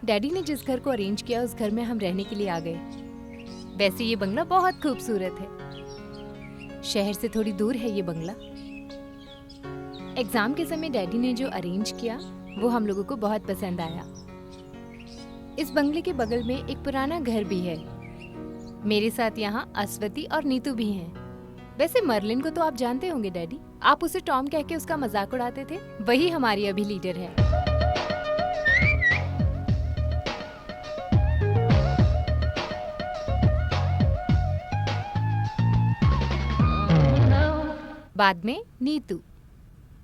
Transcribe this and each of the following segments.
Daddy ने जिस घर को अरेंज किया उस घर में हम रहने के लिए आ गए। वैसे ये बंगला बहुत खूबसूरत है। शहर से थोड़ी दूर है ये बंगला। एग्जाम के समय डैडी ने जो अरेंज किया वो हम लोगों को बहुत पसंद आया। इस बंगले के बगल में एक पुराना घर भी है। मेरे साथ यहाँ अस्वती और नीतू भी हैं। वैसे मर्लिन को तो आप जानते होंगे डैडी, आप उसे टॉम कह के उसका मजाक उड़ाते थे, वही हमारी अभी लीडर है। बाद में नीतू,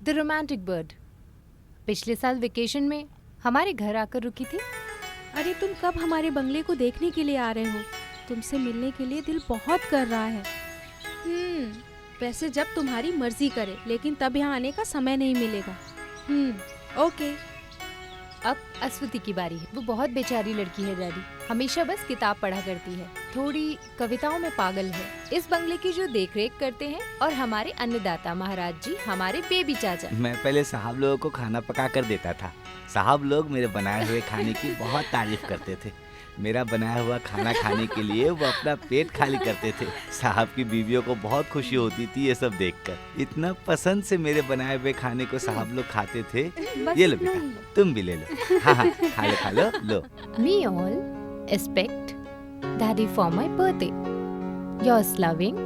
द रोमांटिक बर्ड, पिछले साल वेकेशन में हमारे घर आकर रुकी थी। अरे तुम कब हमारे बंगले को देखने के लिए आ रहे हो? तुमसे मिलने के लिए दिल बहुत कर रहा है। वैसे जब तुम्हारी मर्जी करे, लेकिन तब यहाँ आने का समय नहीं मिलेगा। ओके। अब अस्वती की बारी है। वो बहुत बेचारी लड़की है डैडी, हमेशा बस किताब पढ़ा करती है, थोड़ी कविताओं में पागल है। इस बंगले की जो देखरेख करते हैं और हमारे अन्नदाता महाराज जी, हमारे बेबी चाचा। मैं पहले साहब लोगों को खाना पका कर देता था। साहब लोग मेरे बनाए हुए खाने की बहुत तारीफ करते थे। मेरा बनाया हुआ खाना खाने के लिए वो अपना पेट खाली करते थे। साहब की बीवियों को बहुत खुशी होती थी ये सब देखकर। इतना पसंद से मेरे बनाए हुए खाने को साहब लोग खाते थे। ये लो बेटा, तुम भी ले लो। हाँ, खा लो लो। We all expect Daddy for my birthday. Yours loving,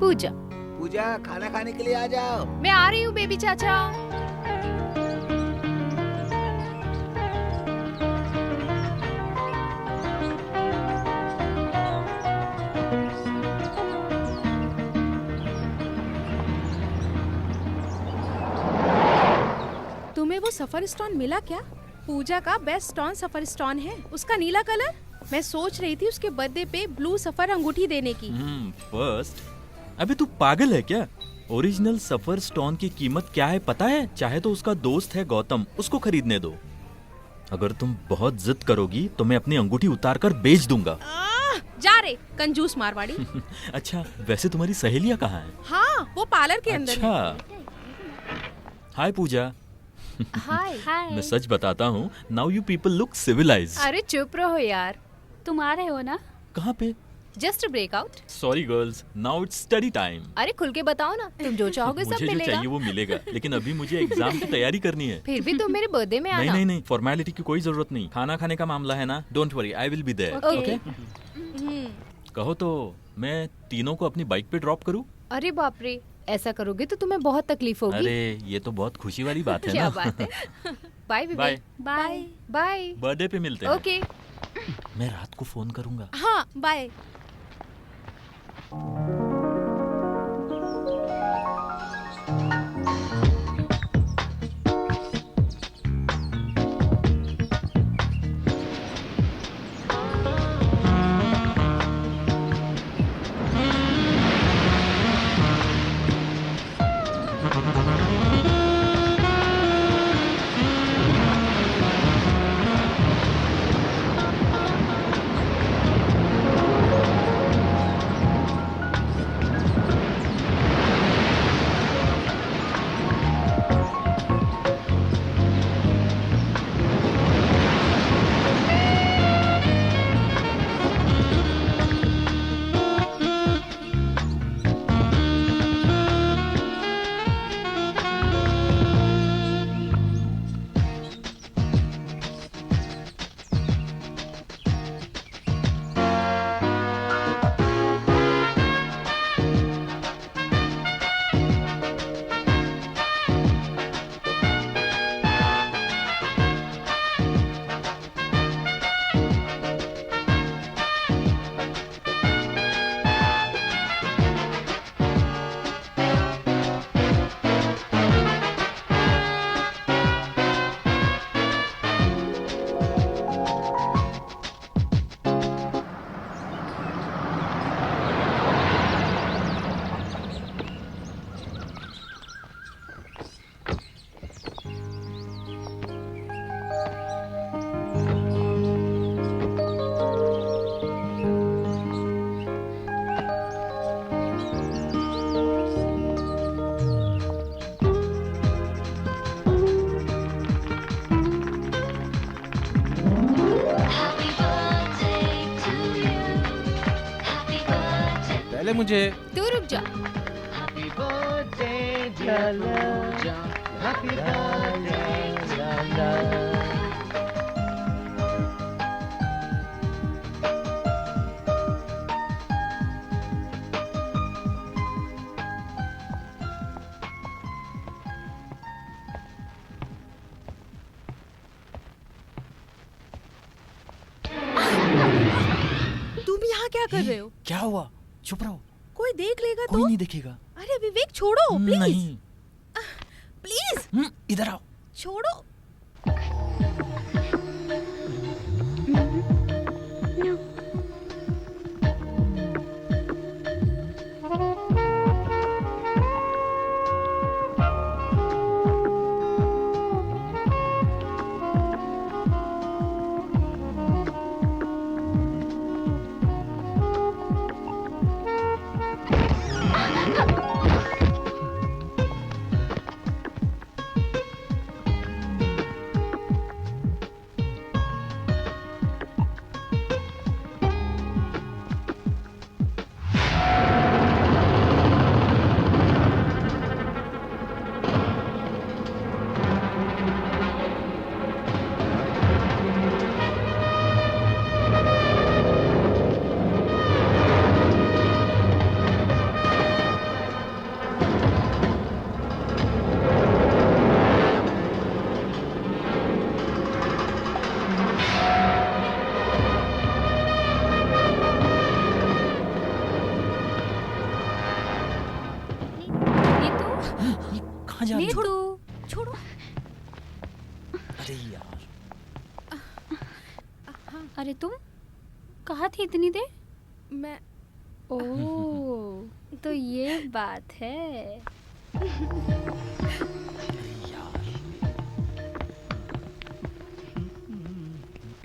पूजा। पूजा, खाना खाने के लिए आ जाओ। मैं आ रही हूँ बेबी चाचा। तुम्हें वो सफर स्टोन मिला क्या? पूजा का बेस्ट स्टोन सफर स्टोन है, उसका नीला कलर। मैं सोच रही थी उसके बर्थडे पे ब्लू सफर अंगूठी देने की। फर्स्ट, अबे तू पागल है क्या? ओरिजिनल सफर स्टोन की कीमत क्या है पता है? चाहे तो उसका दोस्त है गौतम, उसको खरीदने दो। अगर तुम बहुत जिद करोगी तो मैं अपनी अंगूठी उतार कर बेच दूंगा। जा रे कंजूस मारवाड़ी। अच्छा, वैसे तुम्हारी सहेलियां कहाँ हैं? हाँ, वो पार्लर के अंदर है। अच्छा, हाय पूजा। हाय। मैं सच बताता हूँ, now you people look civilised. अरे चुप रहो यार। तुम आ रहे हो ना? कहाँ पे? Just breakout. Sorry girls, now it's study time. अरे खुल के बताओ ना, तुम जो चाहोगे सब मुझे जो मिलेगा। चाहिए वो मिलेगा, लेकिन अभी मुझे एग्जाम की तैयारी करनी है। फिर भी तुम मेरे बर्थडे में आना। नहीं, फॉर्मेलिटी की कोई जरूरत नहीं। खाना खाने का मामला है ना, don't worry, I will be there. Okay. कहो तो मैं तीनों को अपनी बाइक पे ड्रॉप करूं? अरे बाप रे, ऐसा करोगे तो तुम्हें बहुत तकलीफ होगी। अरे ये तो बहुत खुशी वाली बात है क्या ना। बात है। Bye bye. Vivek. Bye. Bye. Birthday पे मिलते हैं। ओके। मैं रात को फोन करूंगा। हाँ, बाय। मुझे। तू रुक जा। तुम यहाँ क्या कर रहे हो? क्या हुआ? चुप रहो, कोई देख लेगा कोई तो? नहीं देखेगा। अरे विवेक छोड़ो प्लीज। नहीं। प्लीज इधर आओ। छोड़ो। कहाँ जा रही हो? छोड़ो छोड़ो। अरे यार, अरे तुम कहाँ थी इतनी देर? मैं ओह, तो ये बात है।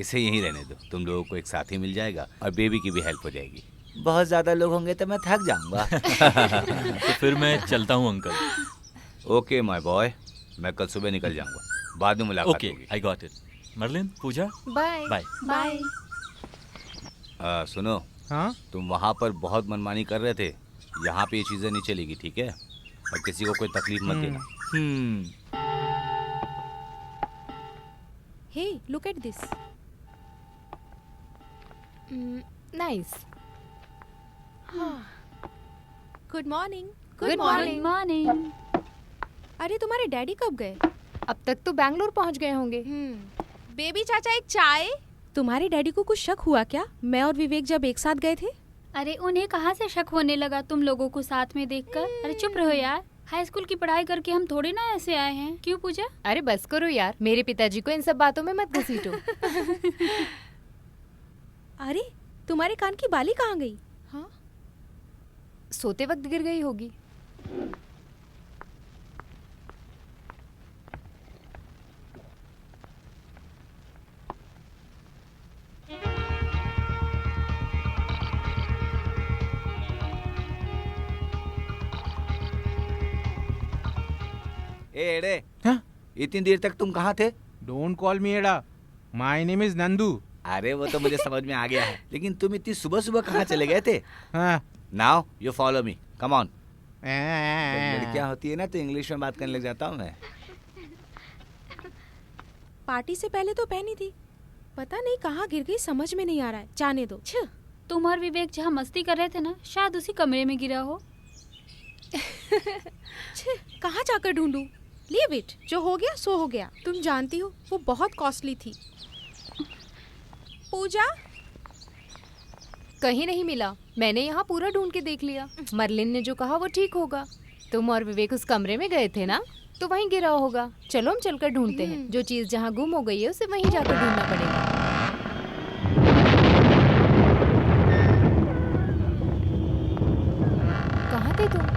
इसे यहीं रहने दो, तुम लोगों को एक साथी मिल जाएगा और बेबी की भी हेल्प हो जाएगी। बहुत ज्यादा लोग होंगे तो मैं थक जाऊंगा। तो फिर मैं चलता हूँ अंकल। ओके माय बॉय, मैं कल सुबह निकल जाऊंगा, बाद में मुलाकात ओके, होगी। I got it. Marilyn, Pooja, bye. Bye. Bye. सुनो, हाँ तुम वहाँ पर बहुत मनमानी कर रहे थे, यहाँ पे ये चीजें नहीं चलेगी, ठीक है? और किसी को कोई तकलीफ मत देना। Hey look at this. Nice. Good morning. Good good morning. Morning. अरे तुम्हारे डैडी कब गए? अब तक तो बैंगलोर पहुंच गए होंगे। बेबी चाचा एक चाय। तुम्हारे डैडी को कुछ शक हुआ क्या, मैं और विवेक जब एक साथ गए थे? अरे उन्हें कहाँ से शक होने लगा तुम लोगों को साथ में देखकर? अरे चुप रहो यार, हाई स्कूल की पढ़ाई करके हम थोड़ी ना ऐसे आए हैं। क्यों पूजा? अरे बस करो यार, मेरे पिताजी को इन सब बातों में मत घसीटो। अरे तुम्हारे कान की बाली कहाँ गई? हाँ सोते वक्त गिर गई होगी। ए एड़े, हाँ? इतनी देर तक तुम कहाँ थे? डोंट कॉल मी एडा, माय नेम इज नंदू। अरे वो तो मुझे समझ में आ गया है, लेकिन तुम इतनी सुबह सुबह कहाँ चले गए थे? हाँ now you follow me, come on. लड़कियाँ होती है ना तो इंग्लिश में बात करने लग जाता हूँ मैं। पार्टी से पहले तो पहनी थी, पता नहीं कहाँ गिर गई, समझ में नहीं आ रहा है। जाने दो। छ तुम और विवेक जहाँ मस्ती कर रहे थे ना, शायद उसी कमरे में गिरा हो। कहाँ जाकर ढूंढूं? लीव इट, जो हो गया सो हो गया। तुम जानती हो वो बहुत कॉस्टली थी। पूजा कहीं नहीं मिला, मैंने यहाँ पूरा ढूंढ के देख लिया। मर्लिन ने जो कहा वो ठीक होगा। तुम और विवेक उस कमरे में गए थे ना, तो वहीं गिरा होगा। चलो हम चलकर ढूंढते हैं। जो चीज जहाँ गुम हो गई है उसे वहीं जाकर ढूंढना पड़ेगा। कहाँ थे तुम?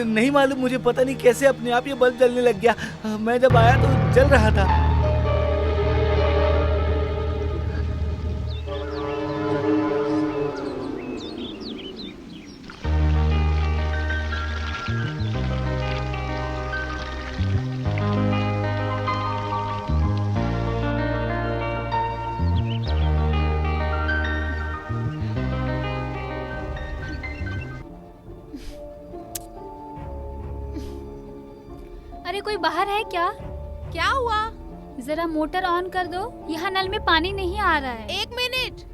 नहीं मालूम, मुझे पता नहीं कैसे अपने आप ये बल्ब जलने लग गया। मैं जब आया तो जल रहा था। अरे कोई बाहर है क्या? क्या हुआ? जरा मोटर ऑन कर दो, यहाँ नल में पानी नहीं आ रहा है। 1 minute.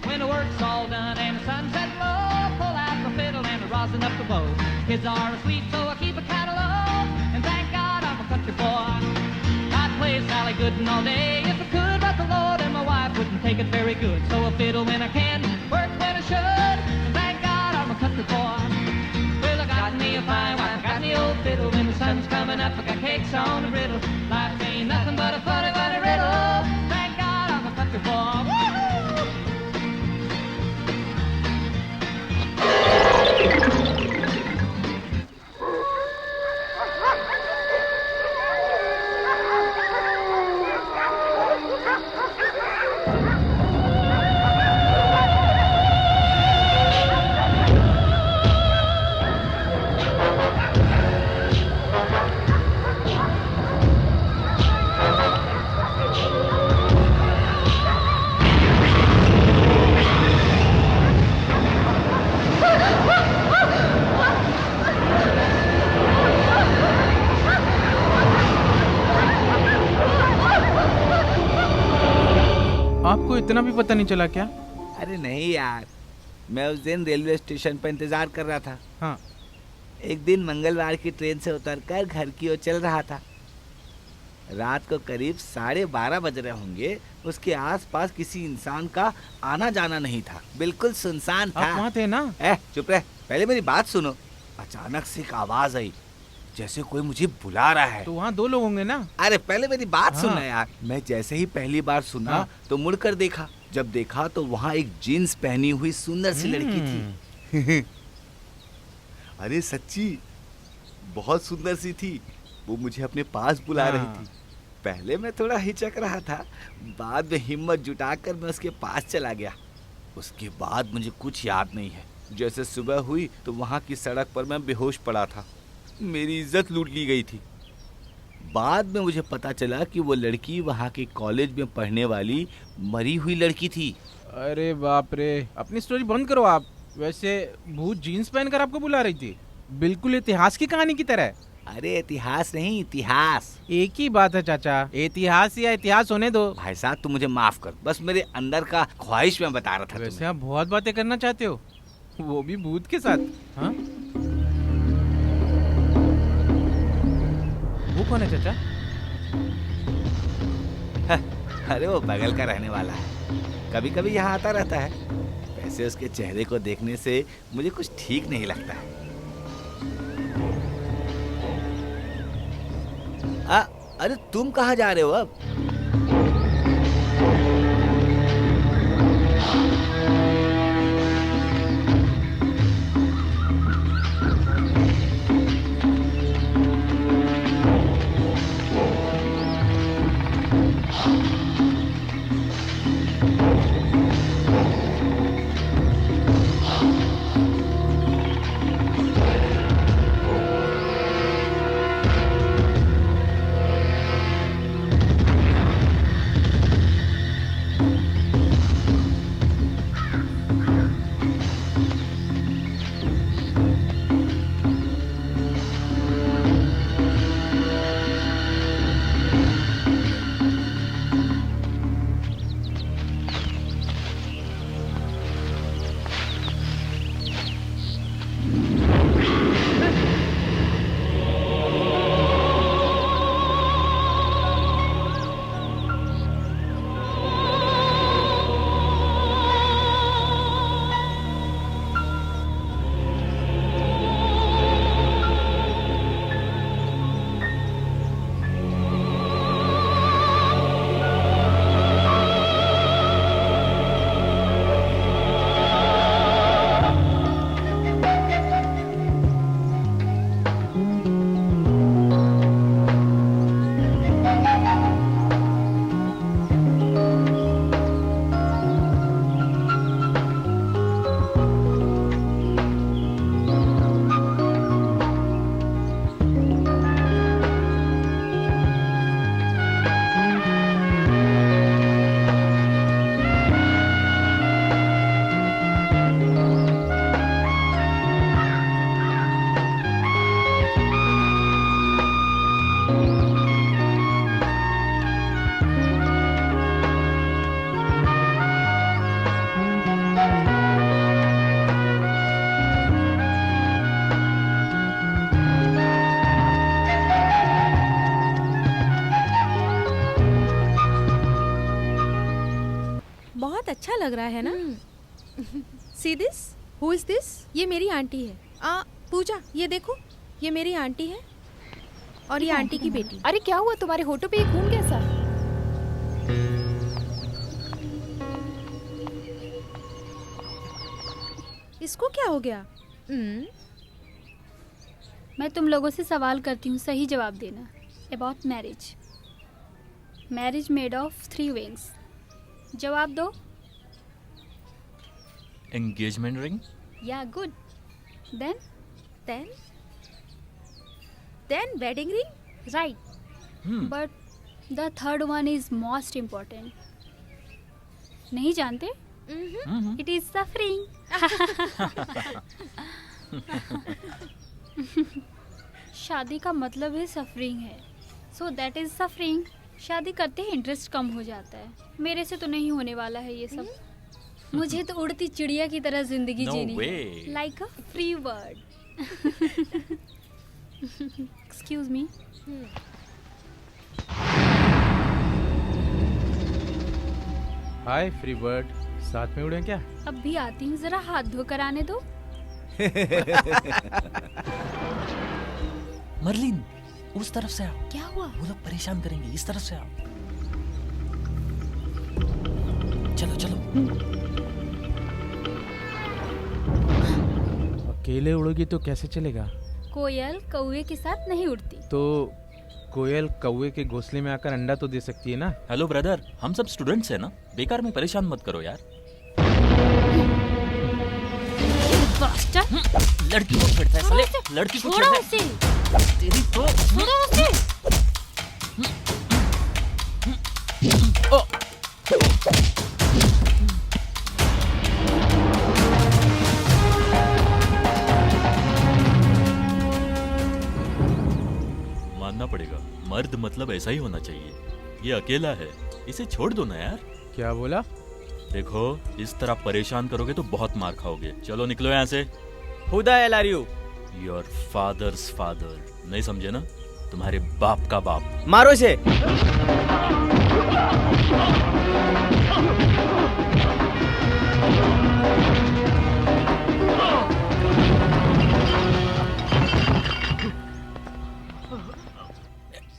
When the work's all done and the sunset's low, pull out the fiddle and rosin up the bow. Kids are asleep, so I keep a catalog, and thank God I'm a country boy. I'd play Sally Gooden all day if I could, but the Lord and my wife wouldn't take it very good. So I fiddle when I can, work when I should, and thank God I'm a country boy. Well, I got me a fine wife, got me old fiddle. When the sun's coming up, I got cakes on the griddle. Life ain't nothing but a funny, funny riddle. Thank God I'm a country boy. Woo-hoo! आपको इतना भी पता नहीं चला क्या? अरे नहीं यार, मैं उस दिन रेलवे स्टेशन पर इंतजार कर रहा था। हाँ। एक दिन मंगलवार की ट्रेन से उतरकर घर की ओर चल रहा था। रात को करीब 12:30 बज रहे होंगे। उसके आसपास किसी इंसान का आना जाना नहीं था, बिल्कुल सुनसान था। आप वहाँ थे ना? चुप रह, पहले मेरी बात सुनो। अचानक से एक आवाज आई, जैसे कोई मुझे बुला रहा है। तो वहाँ 2 लोग होंगे ना? अरे पहले मेरी बात हाँ। सुनना यार। मैं जैसे ही पहली बार सुना हाँ। तो मुड़कर देखा। जब देखा तो वहाँ एक जीन्स पहनी हुई सुंदर सी लड़की थी। अरे सच्ची बहुत सुंदर सी थी। वो मुझे अपने पास बुला रही हाँ। थी। पहले मैं थोड़ा हिचक रहा था, बाद में हिम्मत जुटाकर मैं उसके पास चला गया। उसके बाद मुझे कुछ याद नहीं है। जैसे सुबह हुई तो वहाँ की सड़क पर मैं बेहोश पड़ा था। मेरी इज्जत लूट ली गई थी। बाद में मुझे पता चला कि वो लड़की वहाँ के कॉलेज में पढ़ने वाली मरी हुई लड़की थी। अरे बाप रे, अपनी स्टोरी बंद करो आप। वैसे भूत जीन्स पहनकर आपको बुला रही थी, बिल्कुल इतिहास की कहानी की तरह। अरे इतिहास नहीं, इतिहास। एक ही बात है चाचा, इतिहास या इतिहास होने दो। भाई साहब तुम मुझे माफ कर, बस मेरे अंदर का ख्वाहिश में बता रहा था वैसे तुम्हें। आप बहुत बातें करना चाहते हो, वो भी भूत के साथ। हाँ? वो कौन है चाचा? अरे वो बगल का रहने वाला है, कभी कभी यहाँ आता रहता है। वैसे उसके चेहरे को देखने से मुझे कुछ ठीक नहीं लगता है। अरे तुम कहाँ जा रहे हो अब? अच्छा लग रहा है ना? See this, who is this? ये मेरी आंटी है। पूजा, ये देखो, ये मेरी आंटी है और ये आंटी की बेटी। अरे क्या हुआ तुम्हारे होठों पे ये खून कैसा? इसको क्या हो गया? मैं तुम लोगों से सवाल करती हूँ, सही जवाब देना। About marriage. Marriage made of 3 wings. जवाब दो। Engagement ring. या good. Then then wedding ring. Right, but the third one is most important. नहीं जानते? It is suffering. शादी का मतलब है सफरिंग है, सो दैट इज सफरिंग। शादी करते ही इंटरेस्ट कम हो जाता है। मेरे से तो नहीं होने वाला है ये सब। मुझे तो उड़ती चिड़िया की तरह जिंदगी No जीनी है, way. Like a free bird. Excuse me. Hi free bird, साथ में उड़े क्या? अब भी आती हूँ, जरा हाथ धो कर आने दो। मर्लिन, उस तरफ से आओ। क्या हुआ? वो लोग परेशान करेंगे, इस तरफ से आओ। चलो चलो। अकेले उड़ोगी तो कैसे चलेगा? कोयल कौवे के साथ नहीं उड़ती। तो कोयल कौवे के घोंसले में आकर अंडा तो दे सकती है ना? हेलो ब्रदर, हम सब स्टूडेंट्स हैं ना, बेकार में परेशान मत करो यार। Bastard! लड़की को छेड़ता है साले, लड़की को छोड़ो छेड़ता उसे! है। तेरी तो छोड़ो उसे! मानना पड़ेगा, मर्द मतलब ऐसा ही होना चाहिए। ये अकेला है, इसे छोड़ दो ना यार। क्या बोला? देखो, इस तरह परेशान करोगे तो बहुत मार खाओगे। चलो निकलो यहाँ से। Who the hell are you? Your fathers father. नहीं समझे ना? तुम्हारे बाप का बाप। मारो इसे।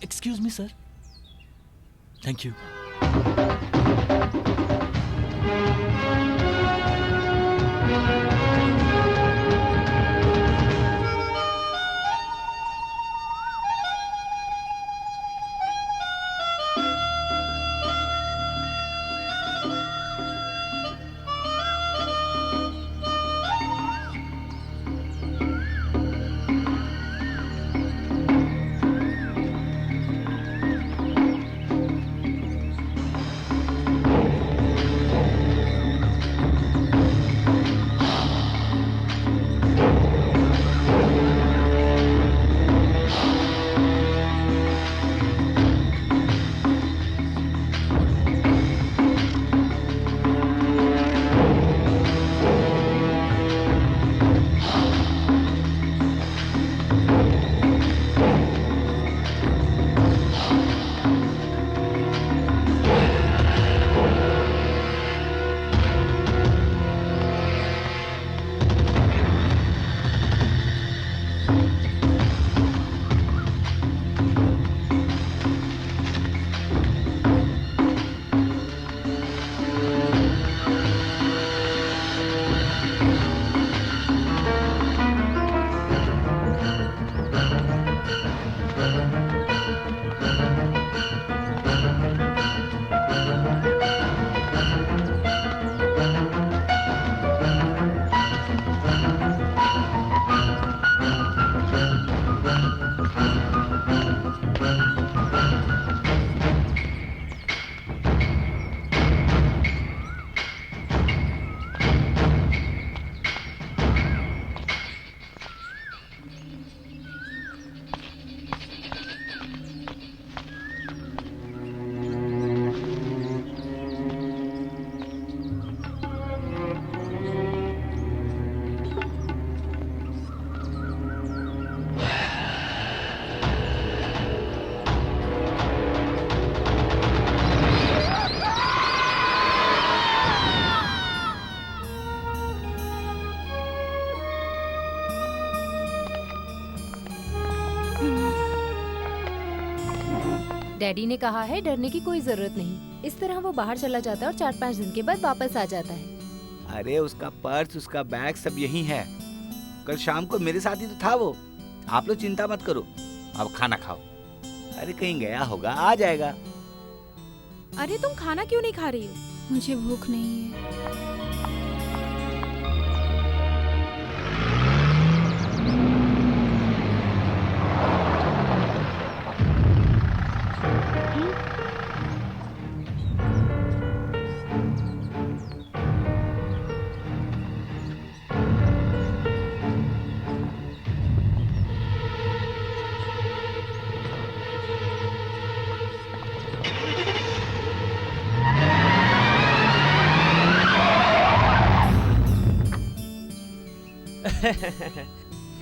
Excuse me sir. Thank you. Daddy ने कहा है डरने की कोई जरूरत नहीं। इस तरह वो बाहर चला जाता है और 4-5 दिन के बाद वापस आ जाता है। अरे उसका पर्स, उसका बैग सब यही है। कल शाम को मेरे साथ ही तो था वो। आप लोग चिंता मत करो, अब खाना खाओ। अरे कहीं गया होगा, आ जाएगा। अरे तुम खाना क्यों नहीं खा रही हो? मुझे भूख नहीं है।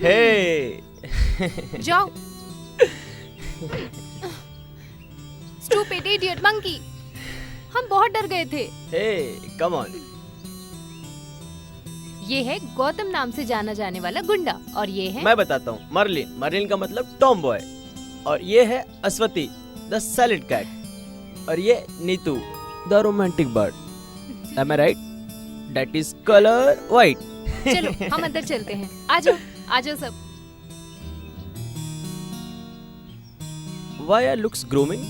हे जाओ। स्टूपिड इडियट मंकी, हम बहुत डर गए थे। हे कम ऑन। ये है गौतम नाम से जाना जाने वाला गुंडा और ये है मैं बताता हूँ, मर्लिन। मर्लिन का मतलब टॉम बॉय। और ये है अश्वती, द सैलेड कैट। और ये Neetu, the romantic bird. Am I right? That is colour white. चलो हम अंदर चलते हैं। आ जाओ सब। Why looks grooming?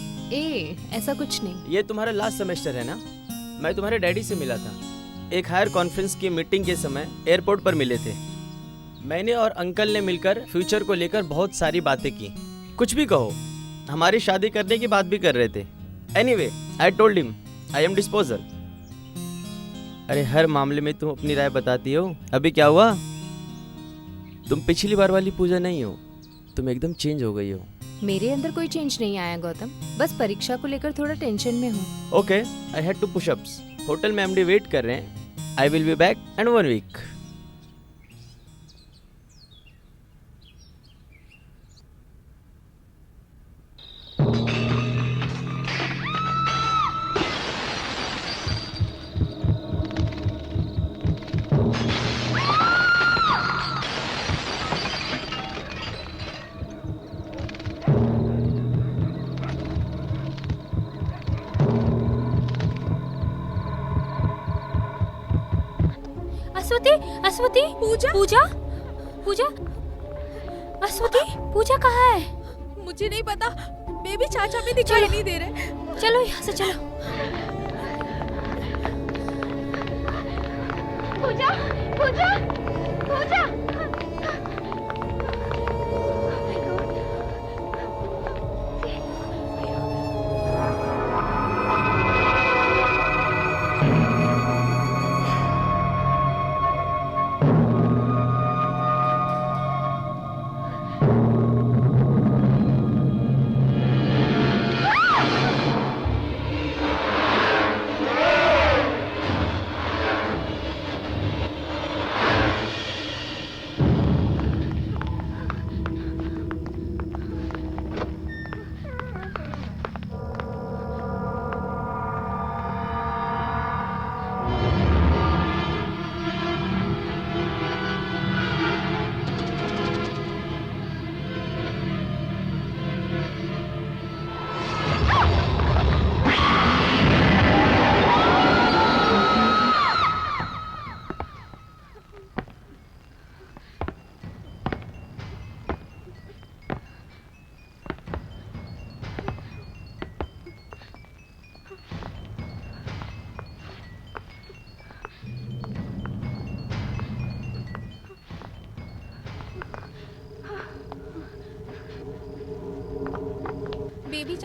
ऐसा कुछ नहीं। ये तुम्हारा लास्ट सेमेस्टर है ना? मैं तुम्हारे डैडी से मिला था। एक हायर कॉन्फ्रेंस की मीटिंग के समय एयरपोर्ट पर मिले थे। मैंने और अंकल ने मिलकर फ्यूचर को लेकर बहुत सारी बातें की। कुछ भी कहो, हमारी शादी करने की बात भी कर रहे थे। Anyway, I told him I am disposal. अरे हर मामले में तुम अपनी राय बताती हो। अभी क्या हुआ? तुम पिछली बार वाली पूजा नहीं हो, तुम एकदम चेंज हो गई हो। मेरे अंदर कोई चेंज नहीं आया गौतम, बस परीक्षा को लेकर थोड़ा टेंशन में हूँ। Okay, I had to push ups. Hotel में एमडी वेट कर रहे हैं। I will be back in 1 week. Ashwathi, Pooja, Ashwathi, Pooja कहाँ है? मुझे नहीं पता, बेबी चाचा भी दिखाई नहीं दे रहे। चलो यहाँ से चलो। पूजा।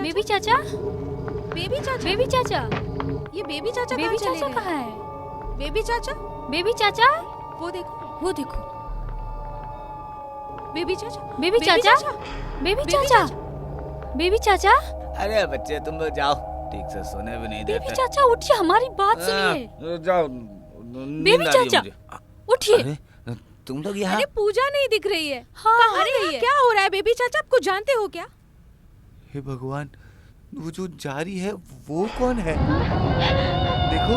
बेबी चाचा, ये बेबी चाचा कहाँ है? बेबी चाचा, वो देखो बेबी चाचा। अरे बच्चे तुम लोग जाओ, ठीक से सोने भी नहीं देते। बेबी चाचा उठिए, हमारी बात सुनिए। जाओ। बेबी चाचा उठिए। अरे तुम लोग यहाँ? अरे पूजा नहीं दिख रही है। हाँ, कहाँ गई है? क्या हो रहा है बेबी चाचा, आपको जानते हो क्या? हे भगवान, वो जो जा रही है वो कौन है? देखो।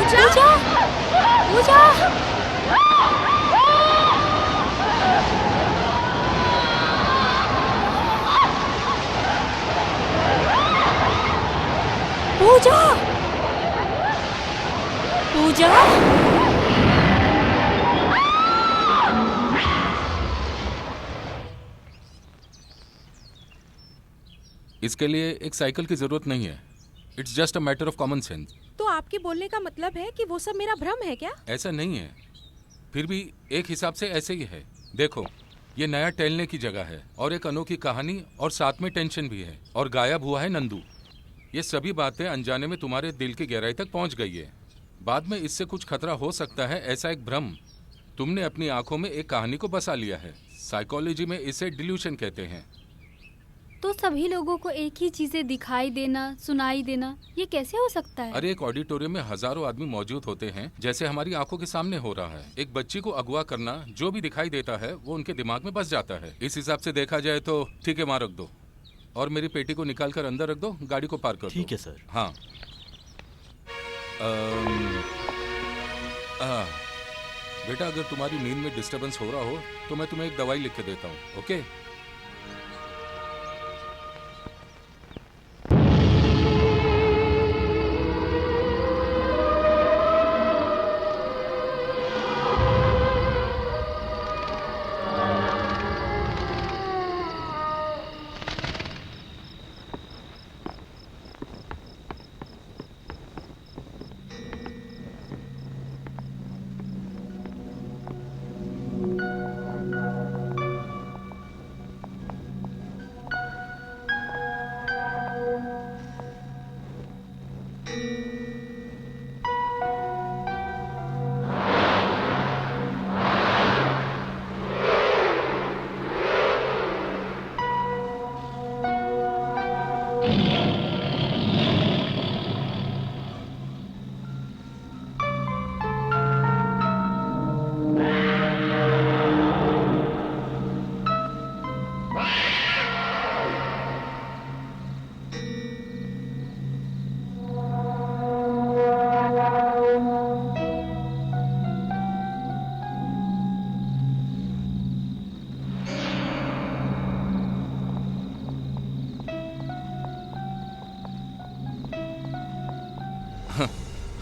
पूजा पूजा पूजा पूजा इसके लिए एक साइकिल की जरूरत नहीं है। It's just a matter of common sense. तो आपके बोलने का मतलब है कि वो सब मेरा भ्रम है क्या? ऐसा नहीं है, फिर भी एक हिसाब से ऐसे ही है। देखो, ये नया टहलने की जगह है और एक अनोखी कहानी और साथ में टेंशन भी है। और गायब हुआ है नंदू। ये सभी बातें अनजाने में तुम्हारे दिल की गहराई तक पहुंच गई है। बाद में इससे कुछ खतरा हो सकता है, ऐसा एक भ्रम तुमने अपनी आंखों में एक कहानी को बसा लिया है। साइकोलॉजी में इसे डिल्यूशन कहते हैं। तो सभी लोगों को एक ही चीजें दिखाई देना, सुनाई देना, ये कैसे हो सकता है? अरे एक ऑडिटोरियम में हजारों आदमी मौजूद होते हैं, जैसे हमारी आंखों के सामने हो रहा है। एक बच्ची को अगवा करना, जो भी दिखाई देता है वो उनके दिमाग में बस जाता है। इस हिसाब से देखा जाए तो ठीक है, वहाँ रख दो और मेरी पेटी को निकाल कर अंदर रख दो। गाड़ी को पार्क कर दो। ठीक है सर। हाँ। बेटा, अगर तुम्हारी नींद में डिस्टर्बेंस हो रहा हो तो मैं तुम्हें एक दवाई लिख के देता हूँ। ओके?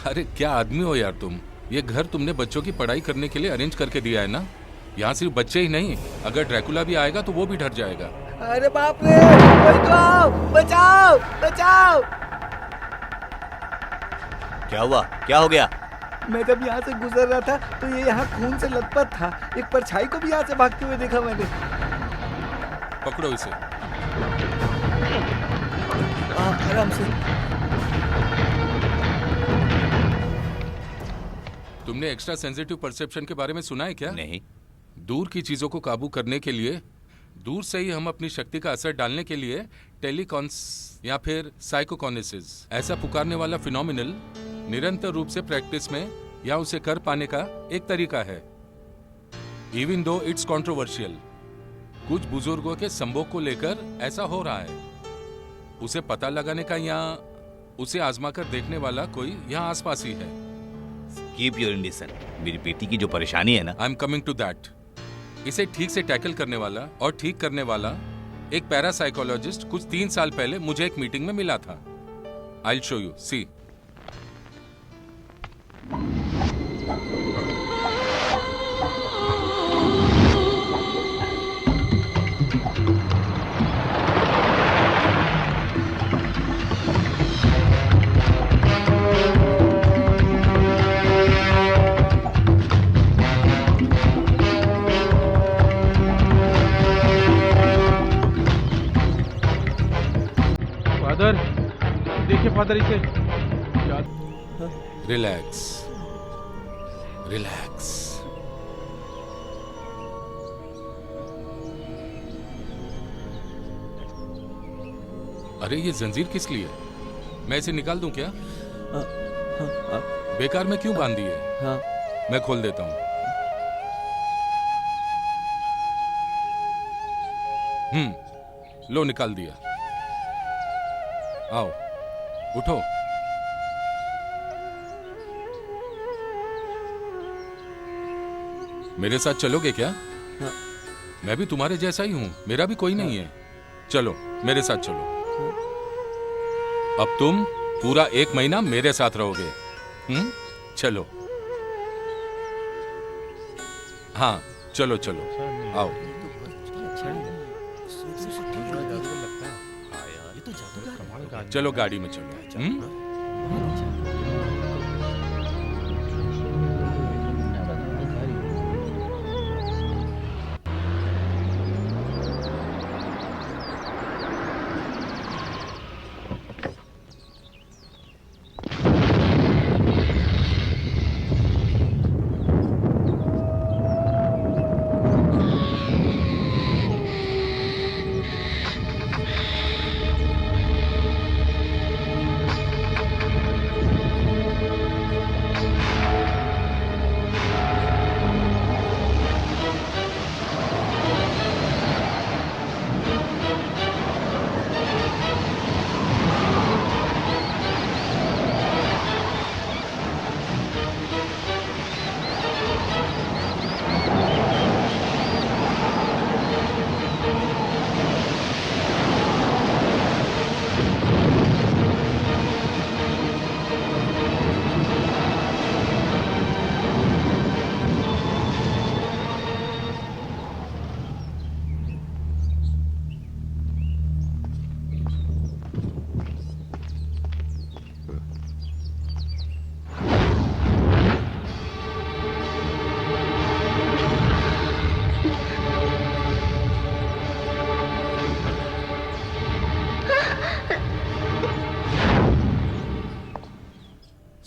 अरे क्या आदमी हो यार तुम। ये घर तुमने बच्चों की पढ़ाई करने के लिए अरेंज करके दिया है ना। यहाँ सिर्फ बच्चे ही नहीं, अगर ड्रैकुला भी आएगा तो वो भी डर जाएगा। अरे बाप रे, कोई तो आओ, बचाओ बचाओ। क्या हुआ? क्या हो गया? मैं जब यहाँ से गुजर रहा था तो ये यहाँ खून से लथपथ था। एक परछाई को भी यहाँ से भागते हुए देखा मैंने। पकड़ो इसे। आराम से। तुमने एक्स्ट्रा सेंसिटिव परसेप्शन के बारे में सुना है क्या? नहीं। दूर की चीजों को काबू करने के लिए, दूर से ही हम अपनी शक्ति का असर डालने के लिए टेलीकॉन्स या फिर साइकोकॉनेसिस ऐसा पुकारने वाला फिनोमिनल निरंतर रूप से प्रैक्टिस में या उसे कर पाने का एक तरीका है। इवन दो इट्स कंट्रोवर्शियल, कुछ बुजुर्गों के संभोग को लेकर ऐसा हो रहा है। उसे पता लगाने का या उसे आजमा कर देखने वाला कोई यहाँ आसपास ही है। Keep your indecision. मेरी बेटी की जो परेशानी है ना, I am coming to that. इसे ठीक से टैकल करने वाला और ठीक करने वाला एक पैरासाइकोलॉजिस्ट कुछ 3 साल पहले मुझे एक मीटिंग में मिला था। I will show you, see. Father, देखिए फादर, इसे रिलैक्स रिलैक्स। अरे ये जंजीर किस लिए? मैं इसे निकाल दूं क्या? बेकार में क्यों बांध दी है? मैं खोल देता हूं। लो निकाल दिया। आओ उठो। मेरे साथ चलोगे क्या? हाँ। मैं भी तुम्हारे जैसा ही हूँ, मेरा भी कोई नहीं है। चलो मेरे साथ चलो। अब तुम पूरा 1 महीना मेरे साथ रहोगे। चलो। हाँ चलो चलो आओ। चलो गाड़ी में चलो।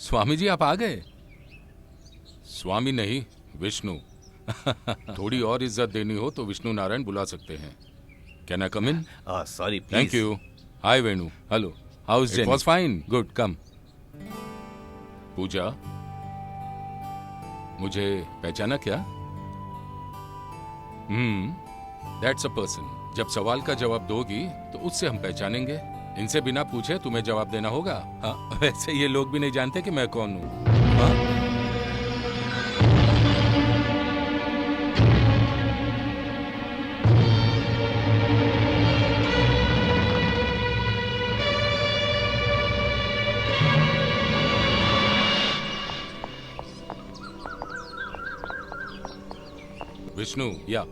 स्वामी जी आप आ गए? स्वामी नहीं, विष्णु। थोड़ी और इज्जत देनी हो तो विष्णु नारायण बुला सकते हैं। Can I come in? Sorry thank you. Hi Venu. Hello. How is it? Was fine. Good. Come. Pooja, मुझे पहचाना क्या? That's a person. जब सवाल का जवाब दोगी तो उससे हम पहचानेंगे। इनसे बिना पूछे तुम्हें जवाब देना होगा। हाँ, वैसे ये लोग भी नहीं जानते कि मैं कौन हूँ। हाँ? विष्णु, या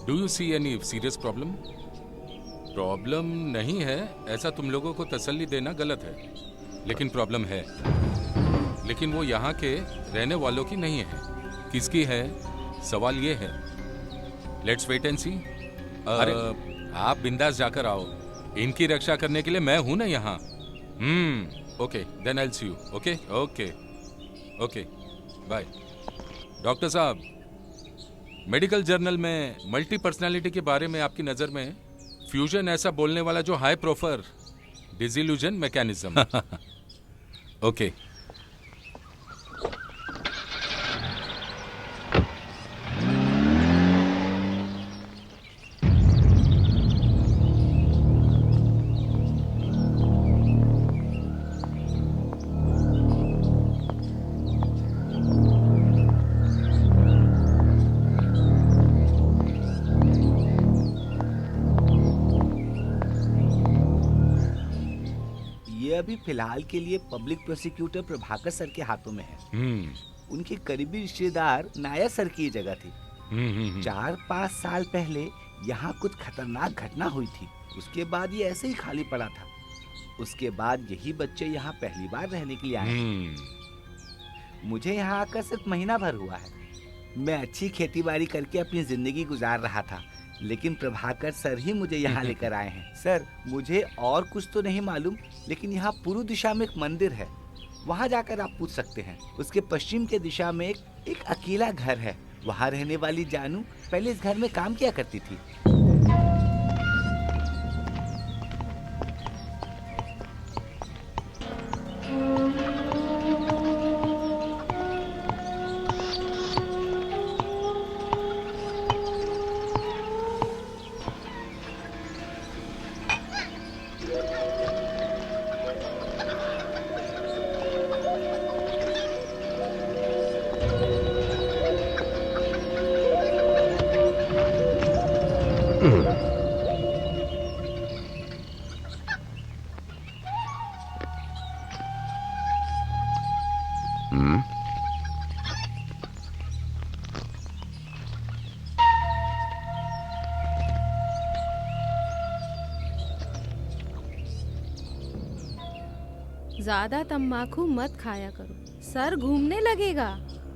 do you see any serious problem? Problem नहीं है, ऐसा तुम लोगों को तसल्ली देना गलत है, लेकिन प्रॉब्लम है। लेकिन वो यहाँ के रहने वालों की नहीं है। किसकी है? सवाल ये है। लेट्स वेट एंड सी। अरे आप बिंदास जाकर आओ, इनकी रक्षा करने के लिए मैं हूं ना यहाँ। Okay, then I will see you. Okay okay okay, bye. Doctor साहब, मेडिकल जर्नल में मल्टी पर्सनालिटी के बारे में आपकी नजर में फ्यूजन ऐसा बोलने वाला जो हाई प्रोफर डिसिल्यूजन मैकेनिज्म। ओके। अभी फिलहाल के लिए पब्लिक प्रोसिक्यूटर प्रभाकर सर के हाथों में है। उनके करीबी रिश्तेदार नायर सर की जगह थी। 4-5 साल पहले यहाँ कुछ खतरनाक घटना हुई थी। उसके बाद ये ऐसे ही खाली पड़ा था। उसके बाद यही बच्चे यहाँ पहली बार रहने के लिए आए। मुझे यहाँ आकर सिर्फ महीना भर हुआ है। मैं अच्छी खेतीबाड़ी करके अपनी जिंदगी गुजार रहा था, लेकिन प्रभाकर सर ही मुझे यहाँ लेकर आए हैं। सर, मुझे और कुछ तो नहीं मालूम, लेकिन यहाँ पूर्व दिशा में एक मंदिर है, वहाँ जाकर आप पूछ सकते हैं। उसके पश्चिम के दिशा में एक अकेला घर है। वहाँ रहने वाली जानू पहले इस घर में काम किया करती थी। ज्यादा तम्बाकू मत खाया करो, सर घूमने लगेगा।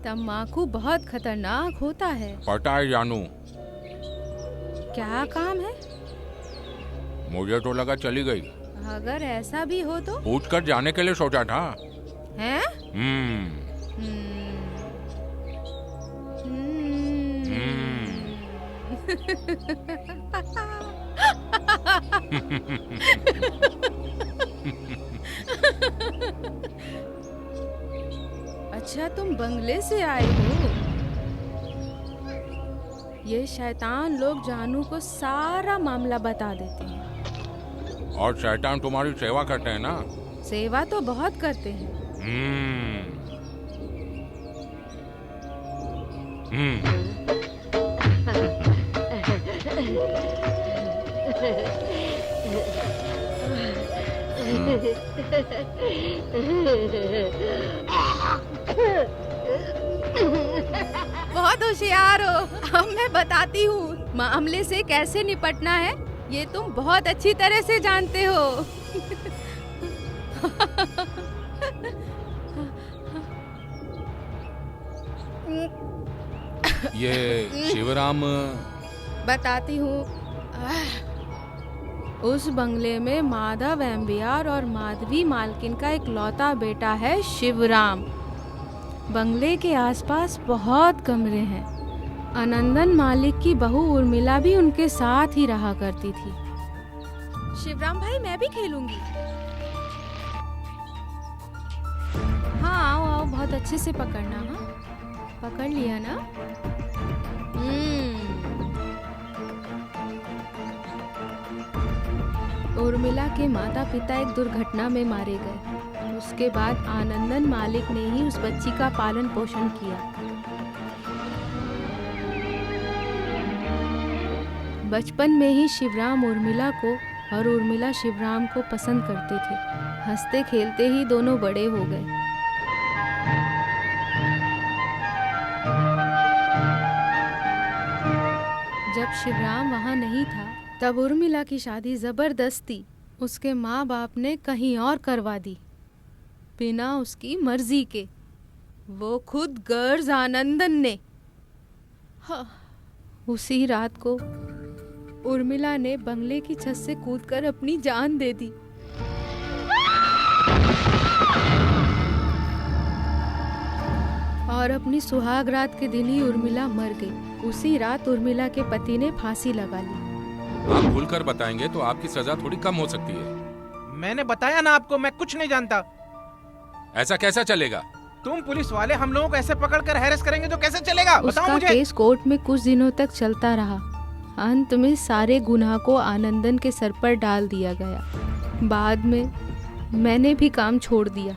तम्बाकू बहुत खतरनाक होता है। पता है जानू, क्या काम है? मुझे तो लगा चली गई। अगर ऐसा भी हो तो? पूछ कर जाने के लिए सोचा था। हैं? अच्छा, तुम बंगले से आए हो? ये शैतान लोग जानू को सारा मामला बता देते हैं। और शैतान तुम्हारी सेवा करते हैं ना? सेवा तो बहुत करते हैं। बहुत होशियार हो। अब मैं बताती हूँ मामले से कैसे निपटना है, ये तुम बहुत अच्छी तरह से जानते हो। ये शिवराम बताती हूँ। उस बंगले में माधव एम्बियार और माधवी मालकिन का एक लौता बेटा है शिवराम। बंगले के आसपास बहुत कमरे हैं। आनंदन मालिक की बहू उर्मिला भी उनके साथ ही रहा करती थी। शिवराम भाई, मैं भी खेलूंगी। हाँ आओ आओ, बहुत अच्छे से पकड़ना। हाँ, पकड़ लिया ना? उर्मिला के माता पिता एक दुर्घटना में मारे गए। उसके बाद आनंदन मालिक ने ही उस बच्ची का पालन पोषण किया। बचपन में ही शिवराम उर्मिला को और उर्मिला शिवराम को पसंद करते थे। हंसते खेलते ही दोनों बड़े हो गए। जब शिवराम वहाँ नहीं था, तब उर्मिला की शादी जबरदस्ती उसके माँ बाप ने कहीं और करवा दी, बिना उसकी मर्जी के। वो खुद गर्ज आनंदन ने। हाँ, उसी रात को उर्मिला ने बंगले की छत से कूदकर अपनी जान दे दी। और अपनी सुहाग रात के दिन ही उर्मिला मर गई। उसी रात उर्मिला के पति ने फांसी लगा ली। आप खुलकर बताएंगे तो आपकी सजा थोड़ी कम हो सकती है। मैंने बताया ना आपको, मैं कुछ नहीं जानता। ऐसा कैसा चलेगा? तुम पुलिस वाले हम लोगों को ऐसे पकड़कर हैरेस करेंगे तो कैसे चलेगा? बताओ उसका मुझे। केस कोर्ट में कुछ दिनों तक चलता रहा। अंत में सारे गुनाह को आनंदन के सर पर डाल दिया गया। बाद में मैंने भी काम छोड़ दिया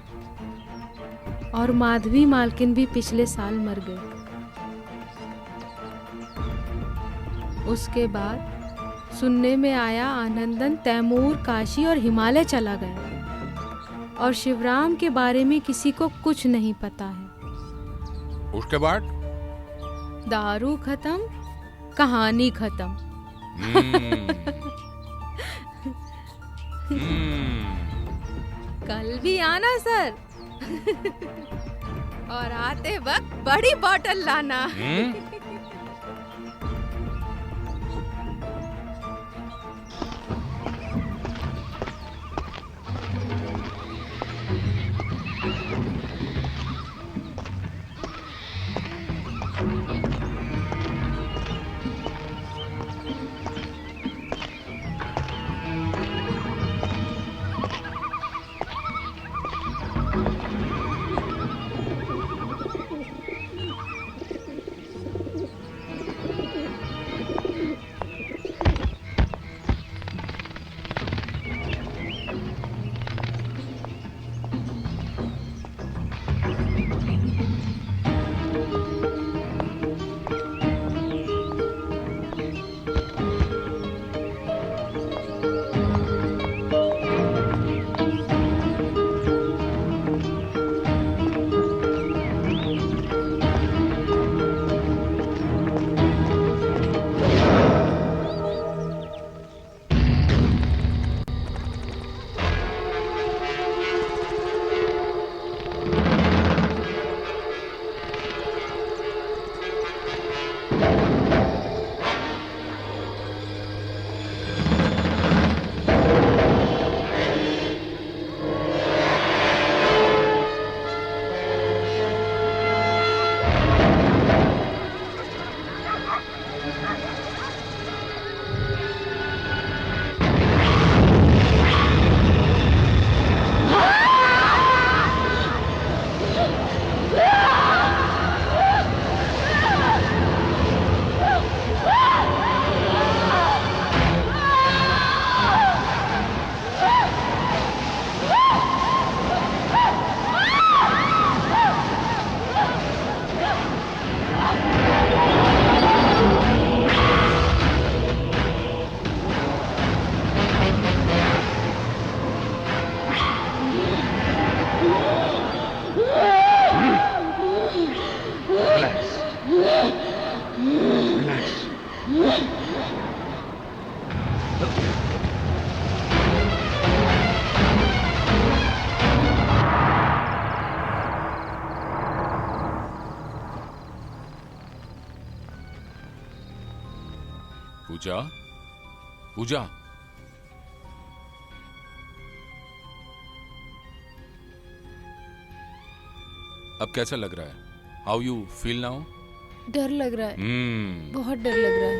और माधवी मालकिन भी पिछले साल मर गई। उसके बाद सुनने में आया आनंदन तैमूर, काशी और हिमालय चला गया और शिवराम के बारे में किसी को कुछ नहीं पता है। उसके बाद दारू खत्म, कहानी खत्म। कल भी आना सर। और आते वक्त बड़ी बोतल लाना। पूजा, पूजा, अब कैसा लग रहा है? How you feel now? डर लग रहा है, बहुत डर लग रहा है।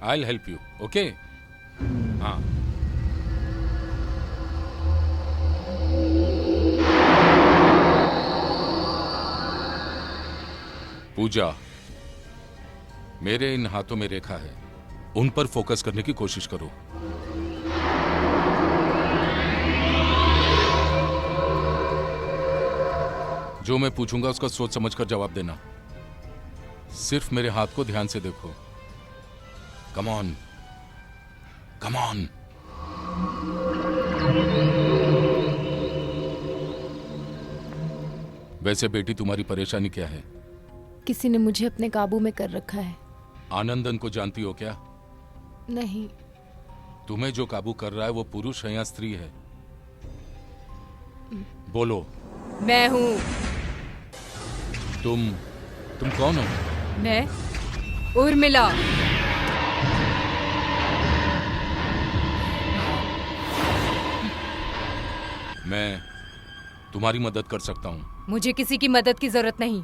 I will help you, okay? हाँ। पूजा, मेरे इन हाथों में रेखा है, उन पर फोकस करने की कोशिश करो। जो मैं पूछूंगा उसका सोच समझकर जवाब देना। सिर्फ मेरे हाथ को ध्यान से देखो। Come on, come on. वैसे बेटी, तुम्हारी परेशानी क्या है? किसी ने मुझे अपने काबू में कर रखा है। आनंदन को जानती हो क्या? नहीं। तुम्हें जो काबू कर रहा है वो पुरुष है या स्त्री है? बोलो। मैं हूँ। तुम कौन हो? मैं उर्मिला। मैं तुम्हारी मदद कर सकता हूँ। मुझे किसी की मदद की जरूरत नहीं।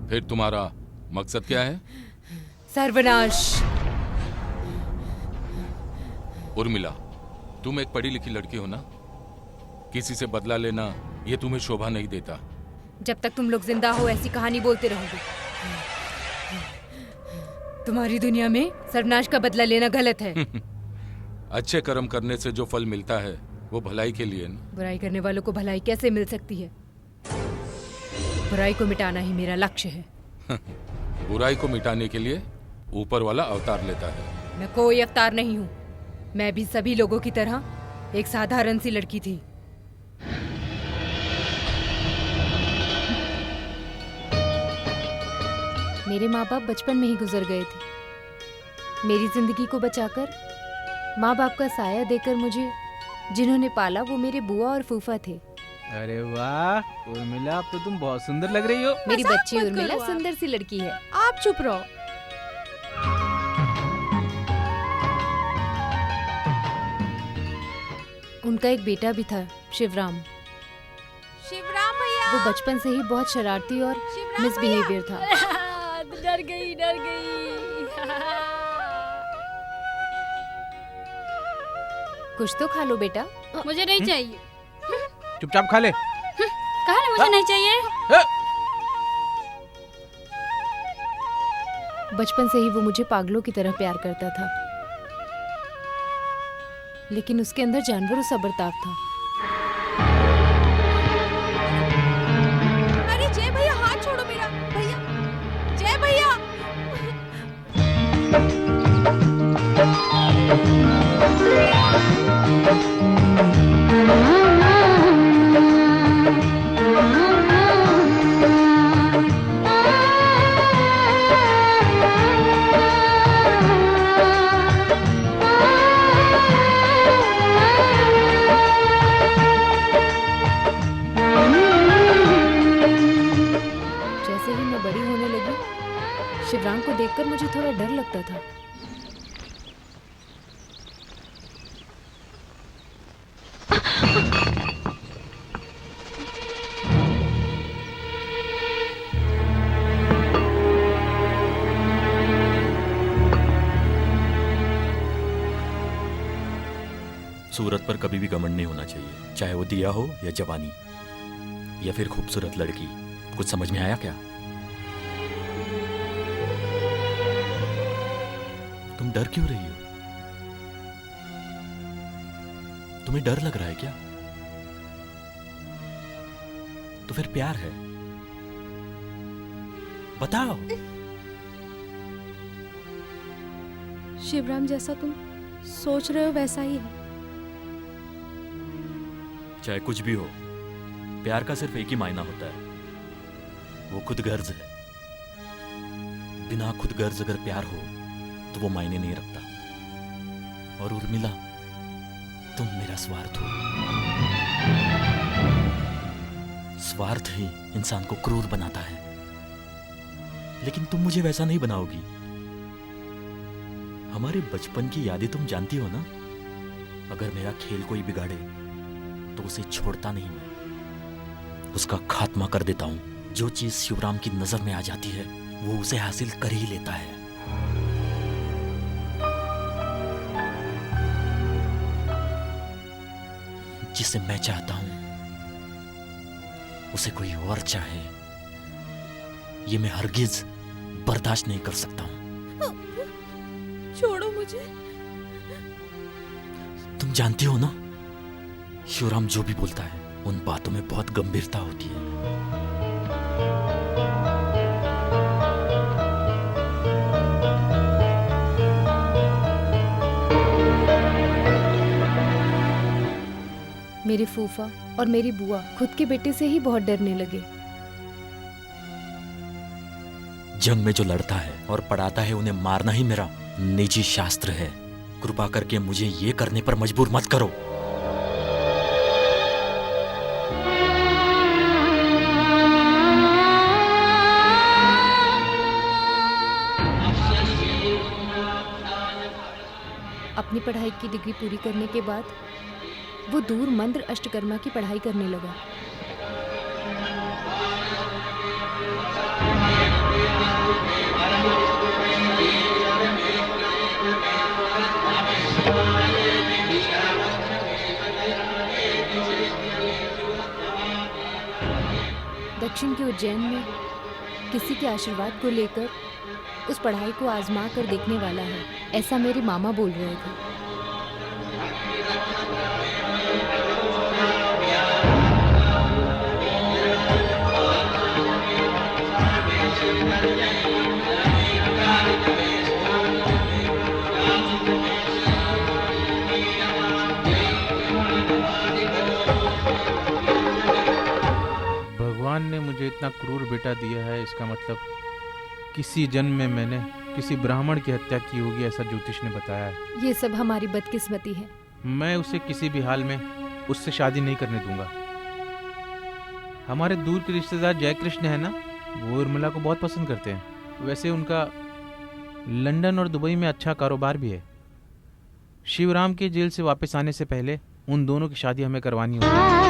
फिर तुम्हारा मकसद क्या है? सर्वनाश। उर्मिला, तुम एक पढ़ी लिखी लड़की हो ना? किसी से बदला लेना ये तुम्हें शोभा नहीं देता। जब तक तुम लोग जिंदा हो ऐसी कहानी बोलते रहोगे। तुम्हारी दुनिया में सर्वनाश का बदला लेना गलत है। अच्छे कर्म करने से जो फल मिलता है वो भलाई के लिए ना। बुराई करने वालों को भलाई कैसे मिल सकती है? बुराई को मिटाना ही मेरा लक्ष्य है। बुराई को मिटाने के लिए ऊपर वाला अवतार लेता है। मैं कोई अवतार नहीं हूँ। मैं भी सभी लोगों की तरह एक साधारण सी लड़की थी। मेरे माँ बाप बचपन में ही गुजर गए थे। मेरी जिंदगी को बचाकर, माँ बाप का साया देकर मुझे जिन्होंने पाला वो मेरे बुआ और फूफा थे। अरे वाह उर्मिला, अब तो तुम बहुत सुंदर लग रही हो। मेरी मजाक बच्ची मत उर्मिला करो आप। सुंदर सी लड़की है। आप चुप रहो। उनका एक बेटा भी था, शिवराम। शिवराम भैया। वो बचपन से ही बहुत शरारती और शिवराम मिसबिहेवियर था। डर गई, डर गई। कुछ तो खा लो बेटा। मुझे नहीं चाहिए। चुपचाप खा ले। कहा ना मुझे नहीं चाहिए। बचपन से ही वो मुझे पागलों की तरह प्यार करता था, लेकिन उसके अंदर जानवरों सा बर्ताव था। अरे जय भैया, हाथ छोड़ो मेरा। भैया, जय भैया। जैसे ही मैं बड़ी होने लगी, शिवराम को देखकर मुझे थोड़ा डर लगता था। सूरत पर कभी भी घमंड नहीं होना चाहिए, चाहे वो दिया हो या जवानी या फिर खूबसूरत लड़की। कुछ समझ में आया क्या? तुम डर क्यों रही हो? तुम्हें डर लग रहा है क्या? तो फिर प्यार है, बताओ। शिवराम जैसा तुम सोच रहे हो वैसा ही है। चाहे कुछ भी हो, प्यार का सिर्फ एक ही मायना होता है, वो खुद गर्ज है। बिना खुद गर्ज अगर प्यार हो तो वो मायने नहीं रखता। और उर्मिला, तुम मेरा स्वार्थ हो। स्वार्थ ही इंसान को क्रूर बनाता है, लेकिन तुम मुझे वैसा नहीं बनाओगी। हमारे बचपन की यादें तुम जानती हो ना। अगर मेरा खेल कोई बिगाड़े तो उसे छोड़ता नहीं मैं, उसका खात्मा कर देता हूं। जो चीज शिवराम की नजर में आ जाती है वो उसे हासिल कर ही लेता है। जिसे मैं चाहता हूं उसे कोई और चाहे, ये मैं हरगिज बर्दाश्त नहीं कर सकता हूं। छोड़ो मुझे। तुम जानती हो ना, शिवराम जो भी बोलता है उन बातों में बहुत गंभीरता होती है। मेरे फूफा और मेरी बुआ खुद के बेटे से ही बहुत डरने लगे। जंग में जो लड़ता है और पढ़ाता है उन्हें मारना ही मेरा निजी शास्त्र है। कृपा करके मुझे ये करने पर मजबूर मत करो। अपनी पढ़ाई की डिग्री पूरी करने के बाद वो दूर मंत्र अष्टकर्मा की पढ़ाई करने लगा। दक्षिण के उज्जैन में किसी के आशीर्वाद को लेकर उस पढ़ाई को आजमा कर देखने वाला है, ऐसा मेरे मामा बोल रहे थे। भगवान ने मुझे इतना क्रूर बेटा दिया है, इसका मतलब किसी जन्म में मैंने किसी ब्राह्मण की हत्या की होगी, ऐसा ज्योतिष ने बताया है। ये सब हमारी बदकिस्मती है। मैं उसे किसी भी हाल में उससे शादी नहीं करने दूंगा। हमारे दूर के रिश्तेदार जयकृष्ण है ना, वो उर्मिला को बहुत पसंद करते हैं। वैसे उनका लंदन और दुबई में अच्छा कारोबार भी है। शिवराम के जेल से वापस आने से पहले उन दोनों की शादी हमें करवानी होगी।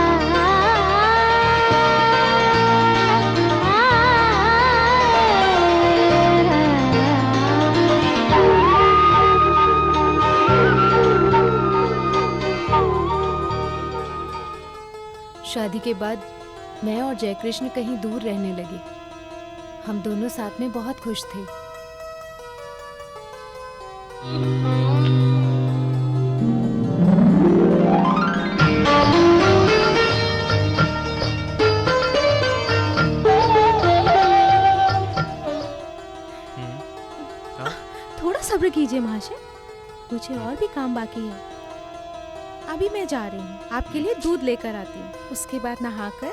शादी के बाद मैं और जयकृष्ण कहीं दूर रहने लगे। हम दोनों साथ में बहुत खुश थे। थोड़ा सब्र कीजिए महाशय, मुझे और भी काम बाकी है। अभी मैं जा रही हूँ, आपके लिए दूध लेकर आती हूँ। उसके बाद नहाकर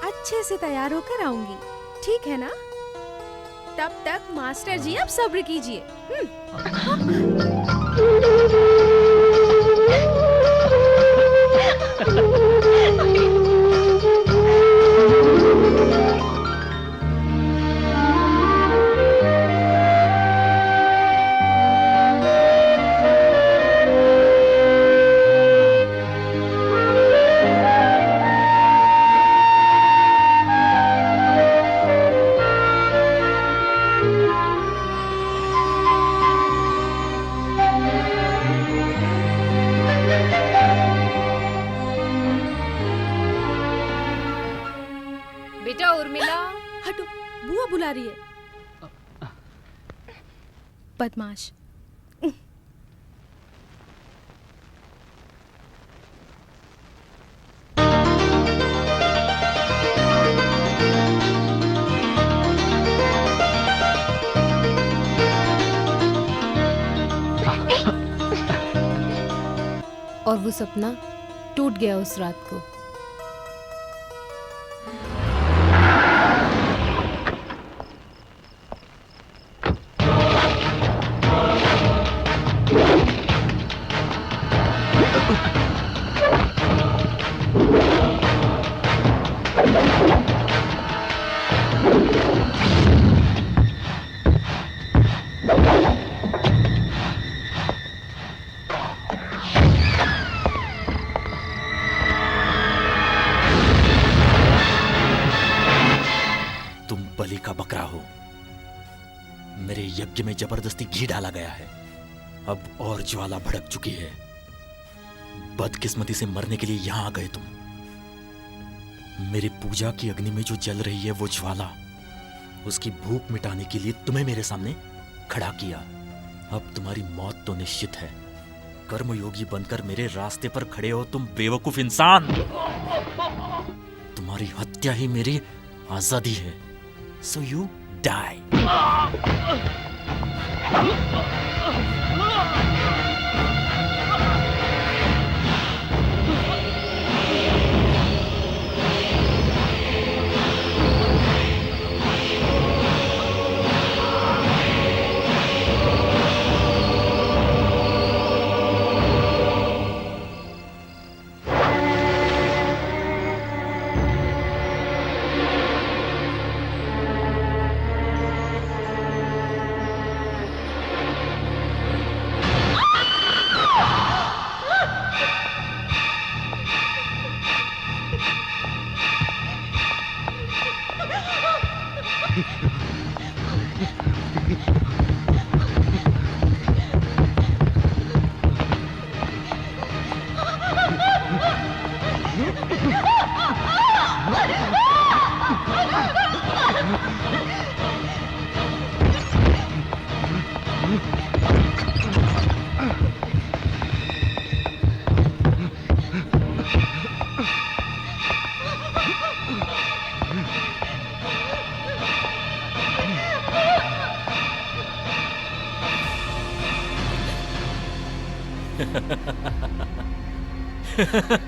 अच्छे से तैयार होकर आऊंगी, ठीक है ना? तब तक मास्टर जी आप सब्र कीजिए। बेटा उर्मिला, हटो, बुआ बुला रही है। बदमाश। और वो सपना टूट गया उस रात को। बलि का बकरा हो। मेरे यज्ञ में जबरदस्ती घी डाला गया है। अब और ज्वाला भड़क चुकी है। बदकिस्मती से मरने के लिए यहां आ गए तुम। मेरी पूजा की अग्नि में जो जल रही है वो ज्वाला, उसकी भूख मिटाने के लिए तुम्हें मेरे सामने खड़ा किया। अब तुम्हारी मौत तो निश्चित है। कर्मयोगी बनकर मेरे रास्ते पर खड़े हो तुम बेवकूफ इंसान। तुम्हारी हत्या ही मेरी आजादी है। So you die.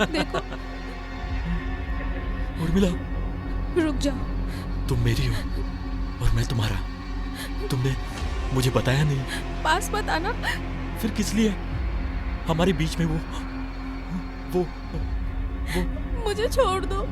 देखो, उर्मिला, रुक जाओ। तुम मेरी हो और मैं तुम्हारा। तुमने मुझे बताया नहीं। पास मत आना। फिर किस लिए? हमारे बीच में वो मुझे छोड़ दो।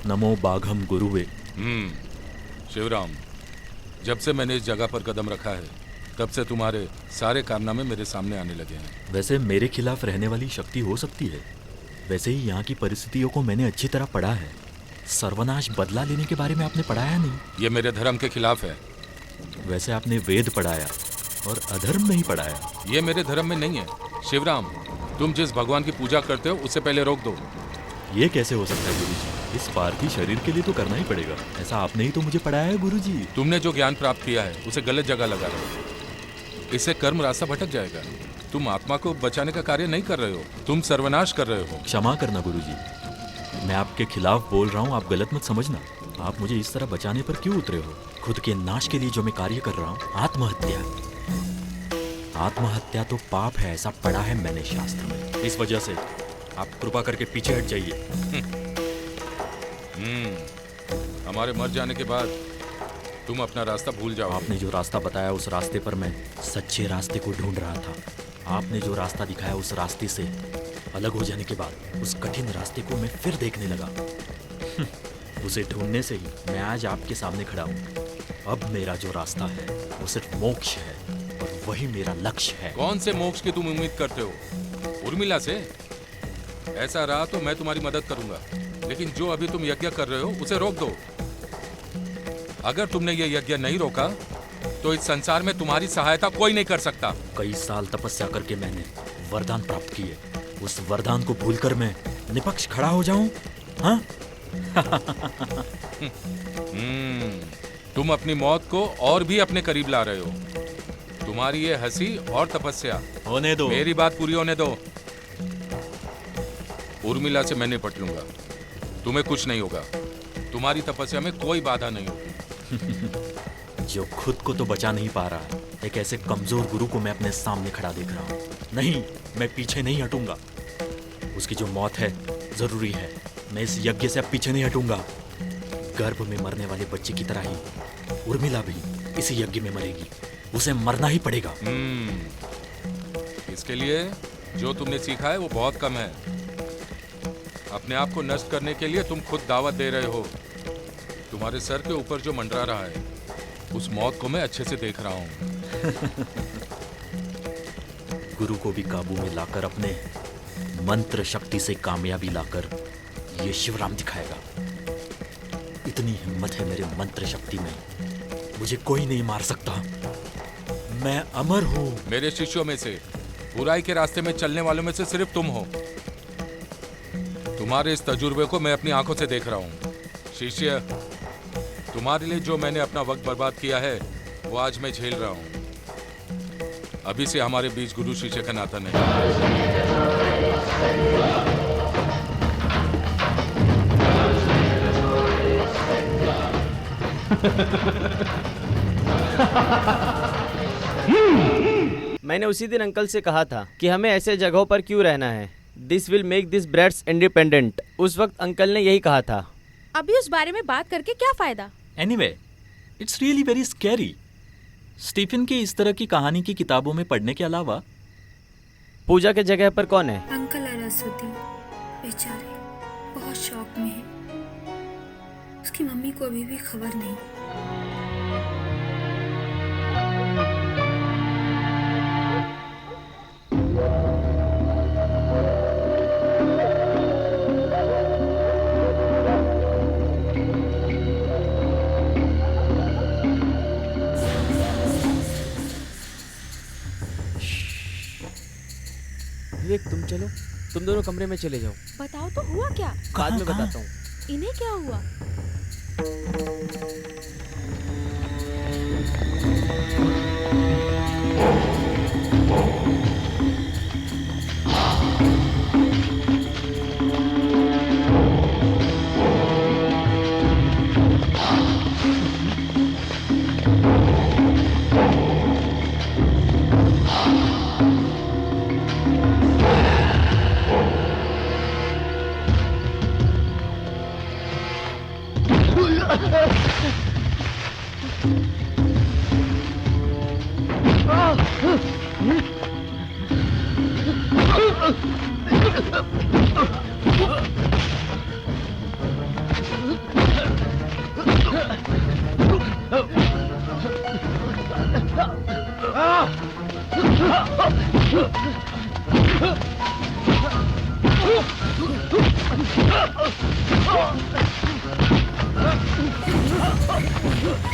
नमो बाघम गुरुवे। शिवराम, जब से मैंने इस जगह पर कदम रखा है तब से तुम्हारे सारे कारनामे मेरे सामने आने लगे हैं। वैसे मेरे खिलाफ रहने वाली शक्ति हो सकती है, वैसे ही यहाँ की परिस्थितियों को मैंने अच्छी तरह पढ़ा है। सर्वनाश बदला लेने के बारे में आपने पढ़ाया नहीं। ये मेरे धर्म के खिलाफ है। वैसे आपने वेद पढ़ाया और अधर्म नहीं पढ़ाया। ये मेरे धर्म में नहीं है। शिवराम, तुम जिस भगवान की पूजा करते हो उसे पहले रोक दो। ये कैसे हो सकता है गुरुजी? इस पार्थी शरीर के लिए तो करना ही पड़ेगा। ऐसा आपने ही तो मुझे पढ़ाया है गुरुजी। तुमने जो ज्ञान प्राप्त किया है उसे गलत जगह लगा रहे हो। इससे कर्म रास्ता भटक जाएगा। तुम आत्मा को बचाने का कार्य नहीं कर रहे हो, तुम सर्वनाश कर रहे हो। क्षमा करना गुरुजी, मैं आपके खिलाफ बोल रहा हूँ, आप गलत मत समझना। आप मुझे इस तरह बचाने पर क्यों उतरे हो? खुद के नाश के लिए जो मैं कार्य कर रहा हूँ, आत्महत्या। आत्महत्या तो पाप है, ऐसा पढ़ा है मैंने शास्त्र में। इस वजह से आप कृपा करके पीछे हट जाइए। हमारे मर जाने के बाद तुम अपना रास्ता भूल जाओ। आपने जो रास्ता बताया उस रास्ते पर मैं सच्चे रास्ते को ढूंढ रहा था। आपने जो रास्ता दिखाया उस रास्ते से अलग हो जाने के बाद उस कठिन रास्ते को मैं फिर देखने लगा। उसे ढूंढने से ही मैं आज आपके सामने खड़ा हूँ। अब मेरा जो रास्ता है वो सिर्फ मोक्ष है और वही मेरा लक्ष्य है। कौन से मोक्ष की तुम उम्मीद करते हो? उर्मिला से? ऐसा रहा तो मैं तुम्हारी मदद करूंगा, लेकिन जो अभी तुम यज्ञ कर रहे हो उसे रोक दो। अगर तुमने ये यज्ञ नहीं रोका तो इस संसार में तुम्हारी सहायता कोई नहीं कर सकता। कई साल तपस्या करके मैंने वरदान प्राप्त किए, उस वरदान को भूलकर मैं निपक्ष खड़ा हो जाऊं? हाँ? तुम अपनी मौत को और भी अपने करीब ला रहे हो। तुम्हारी ये हंसी और तपस्या होने दो। मेरी बात पूरी होने दो। उर्मिला से मैं निपट लूंगा, तुम्हें कुछ नहीं होगा। तुम्हारी तपस्या में कोई बाधा नहीं होगी। जो खुद को तो बचा नहीं पा रहा, एक ऐसे कमजोर गुरु को मैं अपने सामने खड़ा देख रहा हूँ। नहीं, मैं पीछे नहीं हटूंगा। उसकी जो मौत है जरूरी है। मैं इस यज्ञ से अब पीछे नहीं हटूंगा। गर्भ में मरने वाले बच्चे की तरह ही उर्मिला भी इसी यज्ञ में मरेगी। उसे मरना ही पड़ेगा। इसके लिए जो तुमने सीखा है वो बहुत कम है। अपने आप को नष्ट करने के लिए तुम खुद दावत दे रहे हो। तुम्हारे सर के ऊपर जो मंडरा रहा है उस मौत को मैं अच्छे से देख रहा हूँ। गुरु को भी काबू में लाकर अपने मंत्र शक्ति से कामयाबी लाकर ये शिवराम दिखाएगा। इतनी हिम्मत है मेरे मंत्र शक्ति में, मुझे कोई नहीं मार सकता। मैं अमर हूँ। मेरे शिष्यों में से बुराई के रास्ते में चलने वालों में से सिर्फ तुम हो। तुम्हारे इस तजुर्बे को मैं अपनी आंखों से देख रहा हूँ। शिष्य, तुम्हारे लिए जो मैंने अपना वक्त बर्बाद किया है वो आज मैं झेल रहा हूँ। अभी से हमारे बीच गुरु शिष्य का नाता नहीं। मैंने उसी दिन अंकल से कहा था कि हमें ऐसे जगहों पर क्यों रहना है। This will make this breads independent. उस वक्त अंकल ने यही कहा था। अभी उस बारे में बात करके क्या फायदा? Anyway, it's really very scary. Stephen के इस तरह की कहानी की किताबों में पढ़ने के अलावा पूजा के जगह पर कौन है? अंकल अरसुद्दीन बेचारे बहुत शौक में है। उसकी मम्मी को अभी भी खबर नहीं। विवेक, तुम चलो, तुम दोनों कमरे में चले जाओ। बताओ तो हुआ क्या? बाद में बताता हूँ। इन्हें क्या हुआ?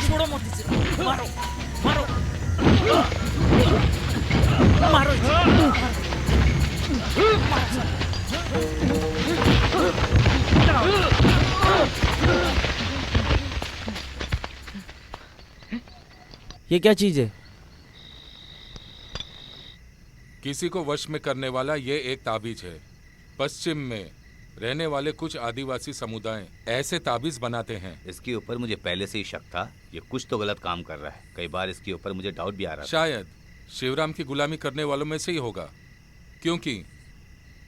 छोड़ो मत इसे, मारो मारो मारो ये क्या चीज है? किसी को वश में करने वाला ये एक ताबीज है। पश्चिम में रहने वाले कुछ आदिवासी समुदाय ऐसे ताबीज बनाते हैं। इसके ऊपर मुझे पहले से ही शक था, ये कुछ तो गलत काम कर रहा है। कई बार इसके ऊपर मुझे डाउट भी आ रहा था। शायद शिवराम की गुलामी करने वालों में से ही होगा, क्योंकि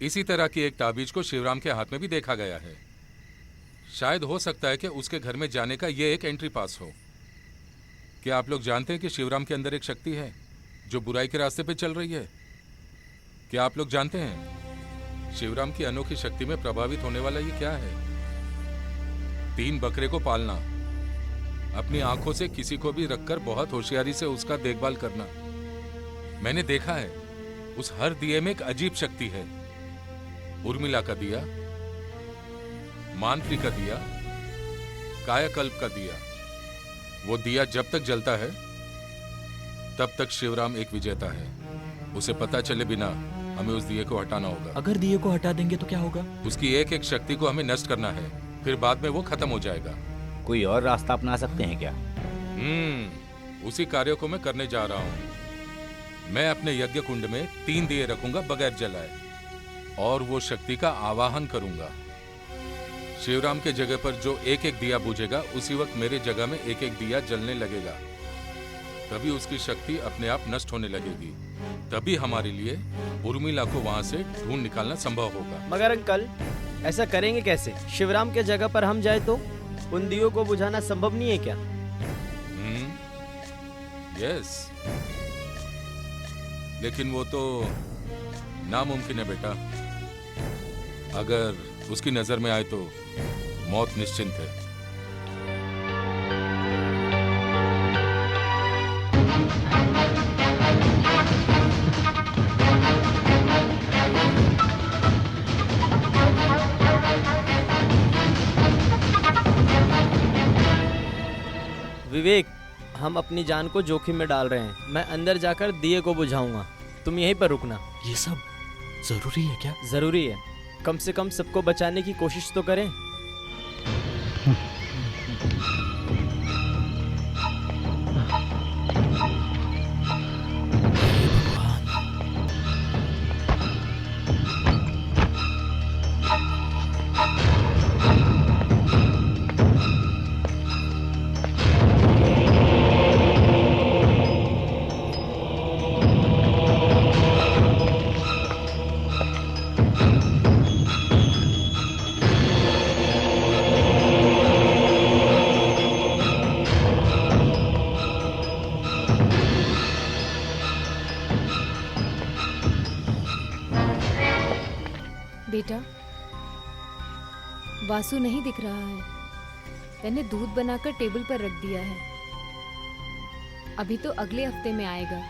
इसी तरह की एक ताबीज को शिवराम के हाथ में भी देखा गया है। शायद हो सकता है कि उसके घर में जाने का ये एक एंट्री पास हो। क्या आप लोग जानते हैं कि शिवराम के अंदर एक शक्ति है जो बुराई के रास्ते पे चल रही है? क्या आप लोग जानते हैं शिवराम की अनोखी शक्ति में प्रभावित होने वाला ये क्या है? 3 बकरे को पालना, अपनी आंखों से किसी को भी रखकर बहुत होशियारी से उसका देखभाल करना। मैंने देखा है उस हर दिए में एक अजीब शक्ति है। उर्मिला का दिया, मांत्रिक का दिया, कायाकल्प का दिया। वो दिया जब तक जलता है तब तक शिवराम एक विजेता है। उसे पता चले बिना हमें उस दिए को हटाना होगा। अगर दिए को हटा देंगे तो क्या होगा? उसकी एक एक शक्ति को हमें नष्ट करना है, फिर बाद में वो खत्म हो जाएगा। कोई और रास्ता अपना सकते हैं क्या? उसी कार्य को मैं करने जा रहा हूँ। मैं अपने यज्ञ कुंड में 3 दिए रखूंगा बगैर जलाए और वो शक्ति का आवाहन करूंगा। शिवराम के जगह पर जो एक एक दिया बुझेगा उसी वक्त मेरे जगह में एक एक दिया जलने लगेगा। तभी उसकी शक्ति अपने आप नष्ट होने लगेगी। तभी हमारे लिए उर्मिला को वहां से ढूंढ निकालना संभव होगा। मगर अंकल, ऐसा करेंगे कैसे? शिवराम के जगह पर हम जाए तो उन दियों को बुझाना संभव नहीं है क्या? यस, लेकिन वो तो नामुमकिन है बेटा। अगर उसकी नजर में आए तो मौत निश्चिंत है। विवेक, हम अपनी जान को जोखिम में डाल रहे हैं। मैं अंदर जाकर दिए को बुझाऊंगा, तुम यहीं पर रुकना। ये सब जरूरी है क्या? जरूरी है, कम से कम सबको बचाने की कोशिश तो करें। बेटा, वासु नहीं दिख रहा है। मैंने दूध बनाकर टेबल पर रख दिया है। अभी तो अगले हफ्ते में आएगा।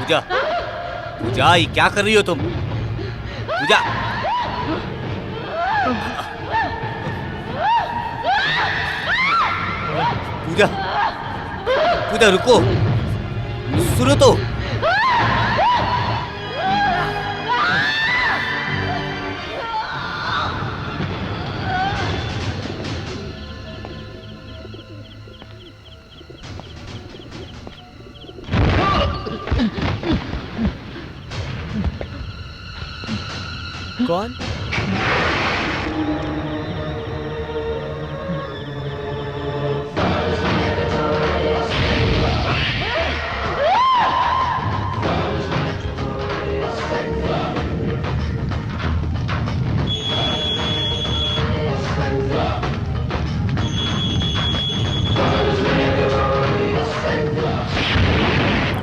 पूजा, पूजा, ये क्या कर रही हो तुम? पूजा, पूजा, पूजा रुको, सुनो तो। कौन?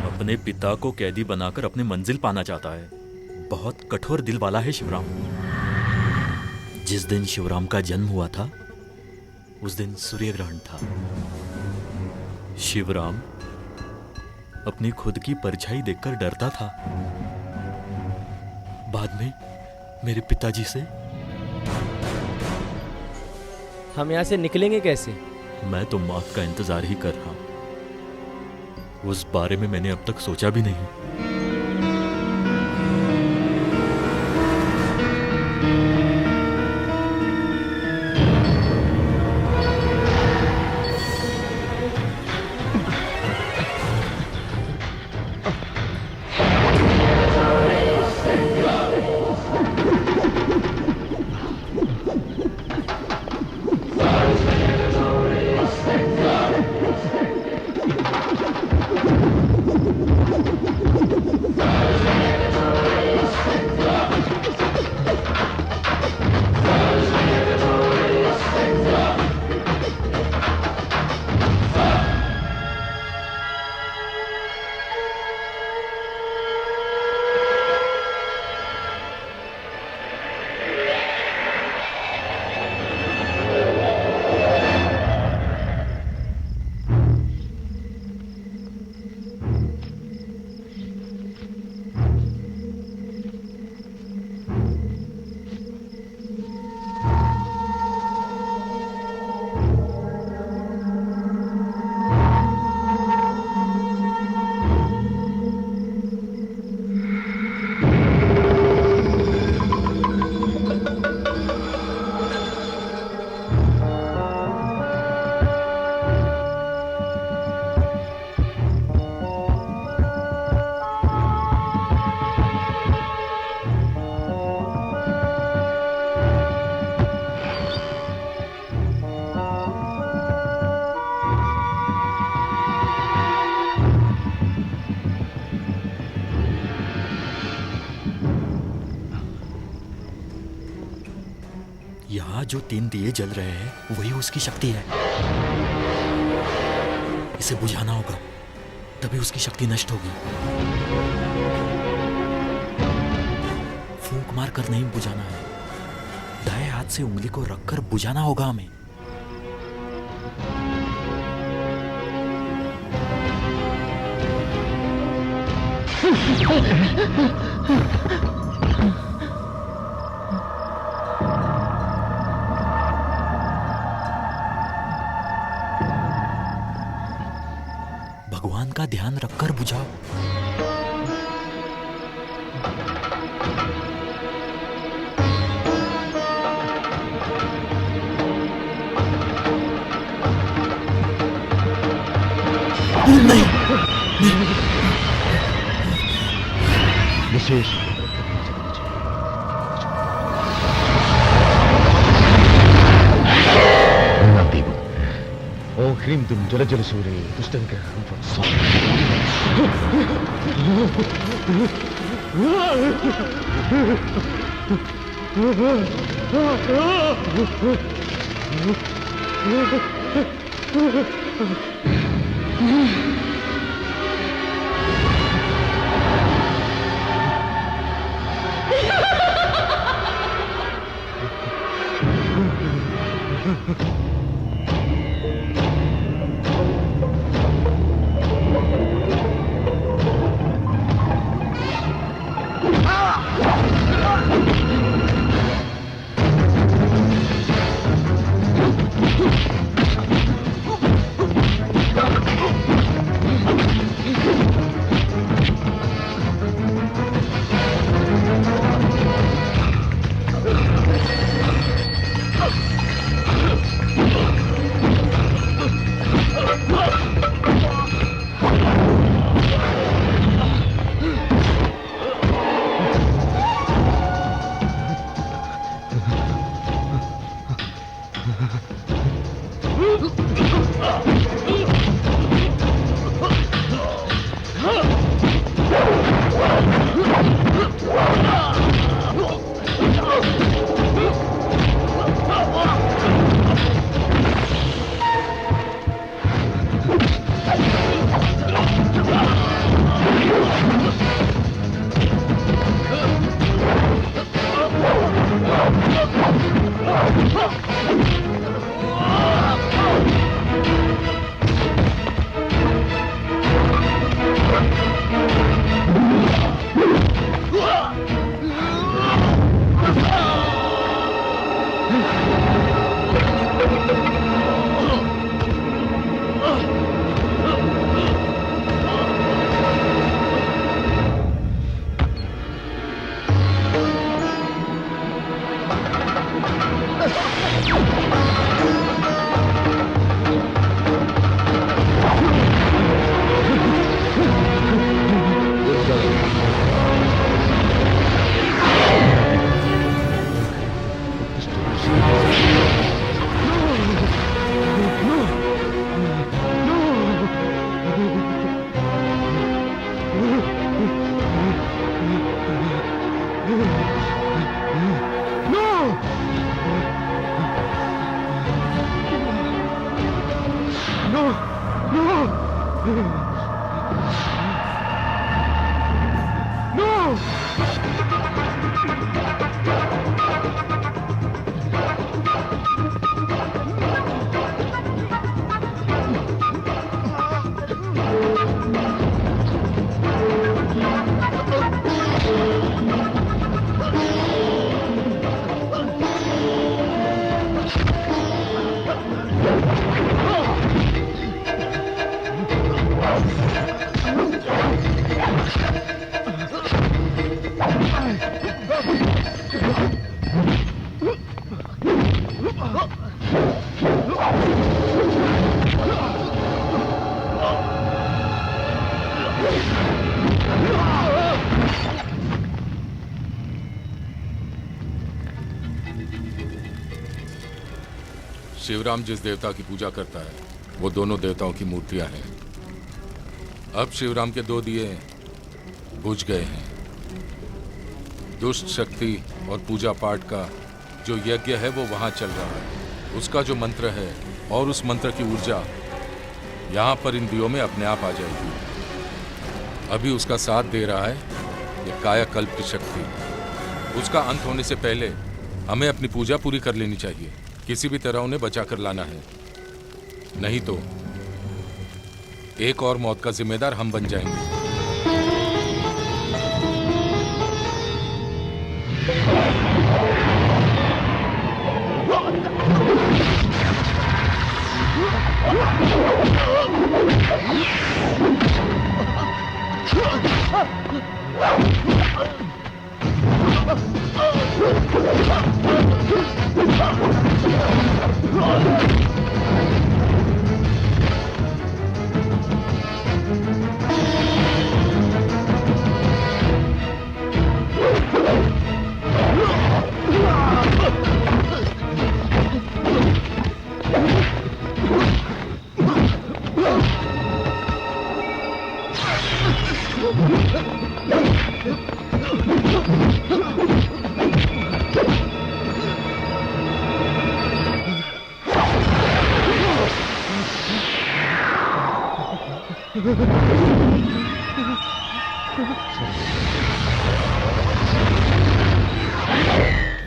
अपने पिता को कैदी बनाकर अपनी मंजिल पाना चाहता है। बहुत कठोर दिल वाला है शिवराम। जिस दिन शिवराम का जन्म हुआ था उस दिन सूर्य ग्रहण था। शिवराम अपनी खुद की परछाई देखकर डरता था। बाद में मेरे पिताजी से। हम यहाँ से निकलेंगे कैसे? मैं तो मौत का इंतजार ही कर रहा हूं। उस बारे में मैंने अब तक सोचा भी नहीं। यहाँ जो 3 दिए जल रहे हैं वही उसकी शक्ति है। इसे बुझाना होगा, तभी उसकी शक्ति नष्ट होगी। फूंक मारकर नहीं बुझाना है, दाएं हाथ से उंगली को रखकर बुझाना होगा हमें। भगवान का ध्यान रखकर बुझाओ। नहीं, विशेष ओ ह्रीं दुम जल जल सूरे दुष्टंकर शिवराम जिस देवता की पूजा करता है वो दोनों देवताओं की मूर्तियां हैं। अब शिवराम के 2 दिए बुझ गए हैं। दुष्ट शक्ति और पूजा पाठ का जो यज्ञ है वो वहां चल रहा है। उसका जो मंत्र है और उस मंत्र की ऊर्जा यहाँ पर इन दियों में अपने आप आ जाएगी। अभी उसका साथ दे रहा है ये कायाकल्प की शक्ति। उसका अंत होने से पहले हमें अपनी पूजा पूरी कर लेनी चाहिए। किसी भी तरह उन्हें बचा कर लाना है, नहीं तो एक और मौत का जिम्मेदार हम बन जाएंगे।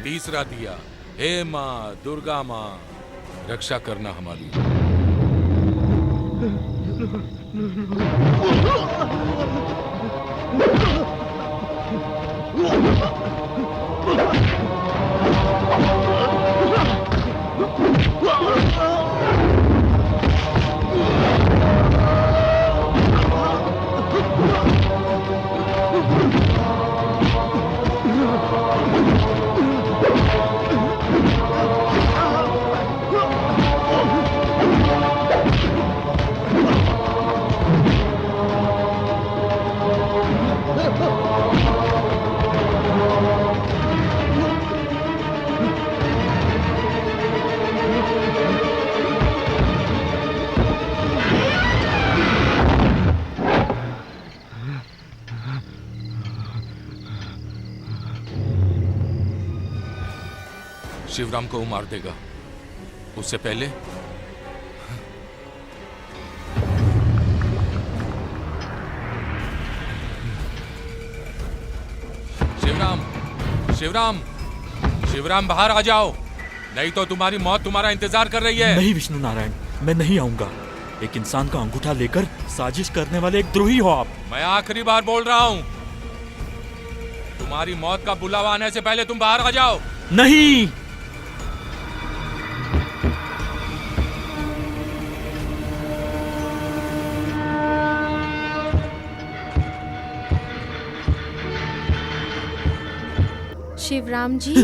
तीसरा दिया, हे माँ दुर्गा माँ रक्षा करना हमारी। शिवराम को मार देगा, उससे पहले शिवराम शिवराम शिवराम बाहर आ जाओ, नहीं तो तुम्हारी मौत तुम्हारा इंतजार कर रही है। नहीं विष्णु नारायण, मैं नहीं आऊंगा। एक इंसान का अंगूठा लेकर साजिश करने वाले एक द्रोही हो आप। मैं आखिरी बार बोल रहा हूं, तुम्हारी मौत का बुलावा आने से पहले तुम बाहर आ जाओ। नहीं, शिवराम जी।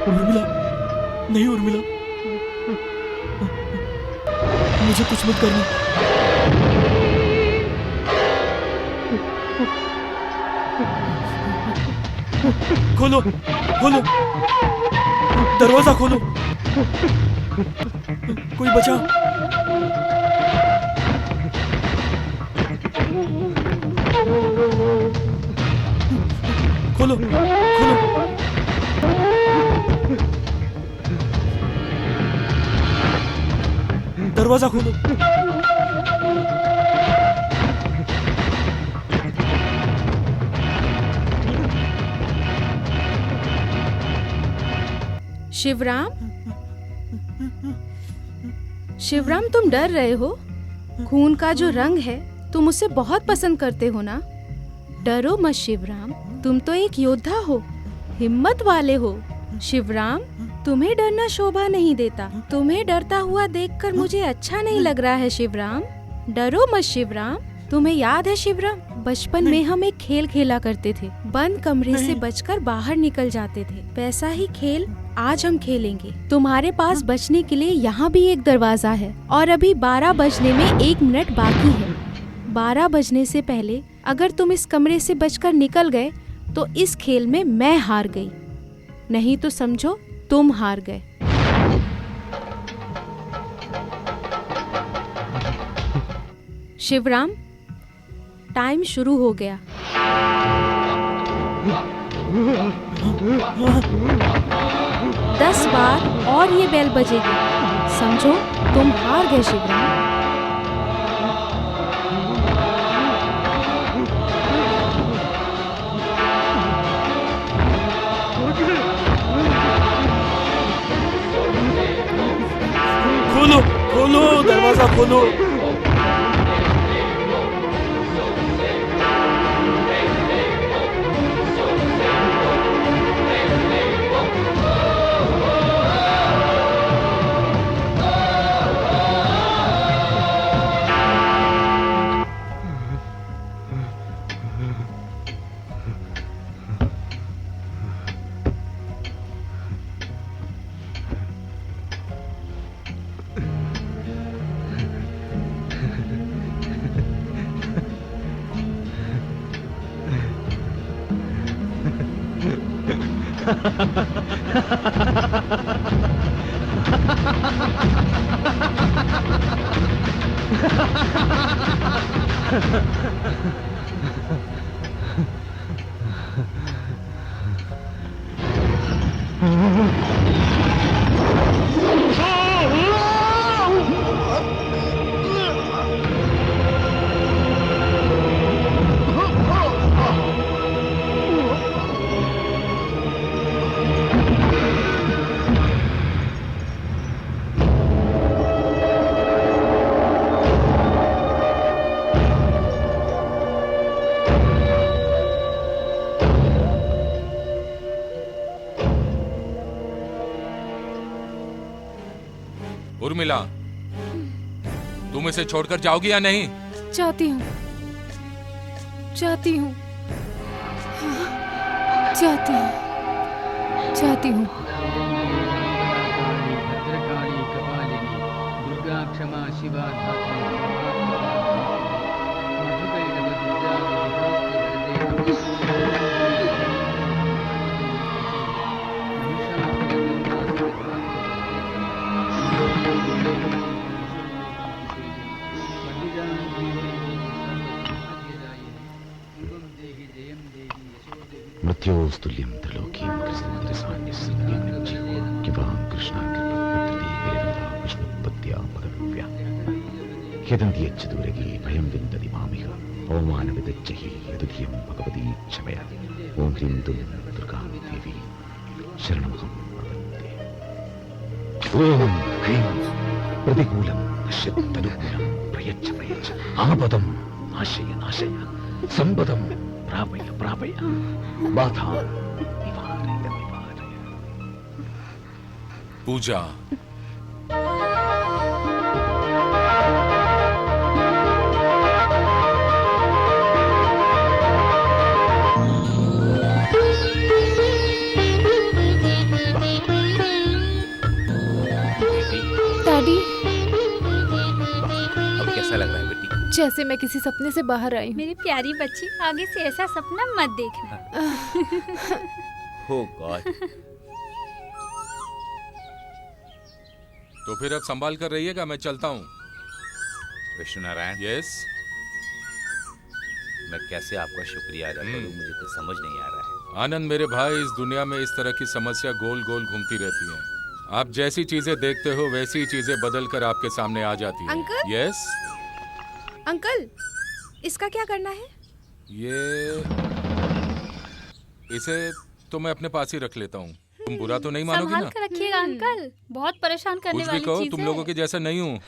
उर्मिला, नहीं उर्मिला। मुझे कुछ मत करना। खोलो खोलो, दरवाजा खोलो, कोई बचा। खोलो खोलो, दरवाजा खोलो। शिवराम, शिवराम तुम डर रहे हो? खून का जो रंग है तुम उसे बहुत पसंद करते हो ना? डरो मत शिवराम, तुम तो एक योद्धा हो, हिम्मत वाले हो। शिवराम, तुम्हें डरना शोभा नहीं देता। तुम्हें डरता हुआ देखकर मुझे अच्छा नहीं लग रहा है शिवराम। डरो मत शिवराम। तुम्हें याद है शिवराम, बचपन में हम एक खेल खेला करते थे, बंद कमरे से बचकर बाहर निकल जाते थे। वैसा ही खेल आज हम खेलेंगे। तुम्हारे पास बचने के लिए यहाँ भी एक दरवाजा है और अभी 12 बजने में 1 मिनट बाकी है। 12 बजने से पहले अगर तुम इस कमरे से बचकर निकल गए तो इस खेल में मैं हार गई, नहीं तो समझो तुम हार गए। शिवराम, टाइम शुरू हो गया। 10 बार और ये बेल बजेगी, समझो तुम हार गए शिवराम। खोलो खोलो, दरवाजा खोलो। उर्मिला, तुम इसे छोड़कर जाओगी या नहीं? जाती हूँ, जाती हूँ, जाती हूँ, जाती हूँ। भद्रकाली कपालिनी दुर्गा क्षमा शिवा मृत्योस्तुल्यं त्रिलोकीं कृष्णां विष्णुपत्या पदव्या यदन्ति यच्चदूरगी भयं विन्दति मामिह ओमानविदच्चहि यदुधियं भगवती क्षमया ओं ह्रीं दुं दुर्गा देवी शरणमहं प्रपद्ये। ओं ह्रीं प्रतिकूलं नश्यतनुकूलं प्रयच्छ प्रयच्छ आपदं नाशय नाशय संपदं प्रापय प्रापय बाधा निवारय निवारय। पूजा, डैडी, कैसा लग रहा है बेटी? जैसे मैं किसी सपने से बाहर आई हूँ। मेरी प्यारी बच्ची, आगे से ऐसा सपना मत देखना। हो गॉड। तो फिर अब संभाल कर रहिएगा, मैं चलता हूँ। विष्णु नारायण, यस। मैं कैसे आपका शुक्रिया अदा करूं, मुझे कुछ समझ नहीं आ रहा है। आनंद मेरे भाई, इस दुनिया में इस तरह की समस्या गोल गोल घूमती रहती हैं। आप जैसी चीजें देखते हो वैसी चीजें बदल कर आपके सामने आ जाती हैं। अंकल? यस। अंकल, इसका क्या करना है? इसे तो मैं अपने पास ही रख लेता हूँ। तुम बुरा तो नहीं मानोगी संभाल ना? कर रखिएगा अंकल, बहुत परेशान करने कुछ भी वाली कहो, चीज तुम है। लोगों के जैसा नहीं हूँ।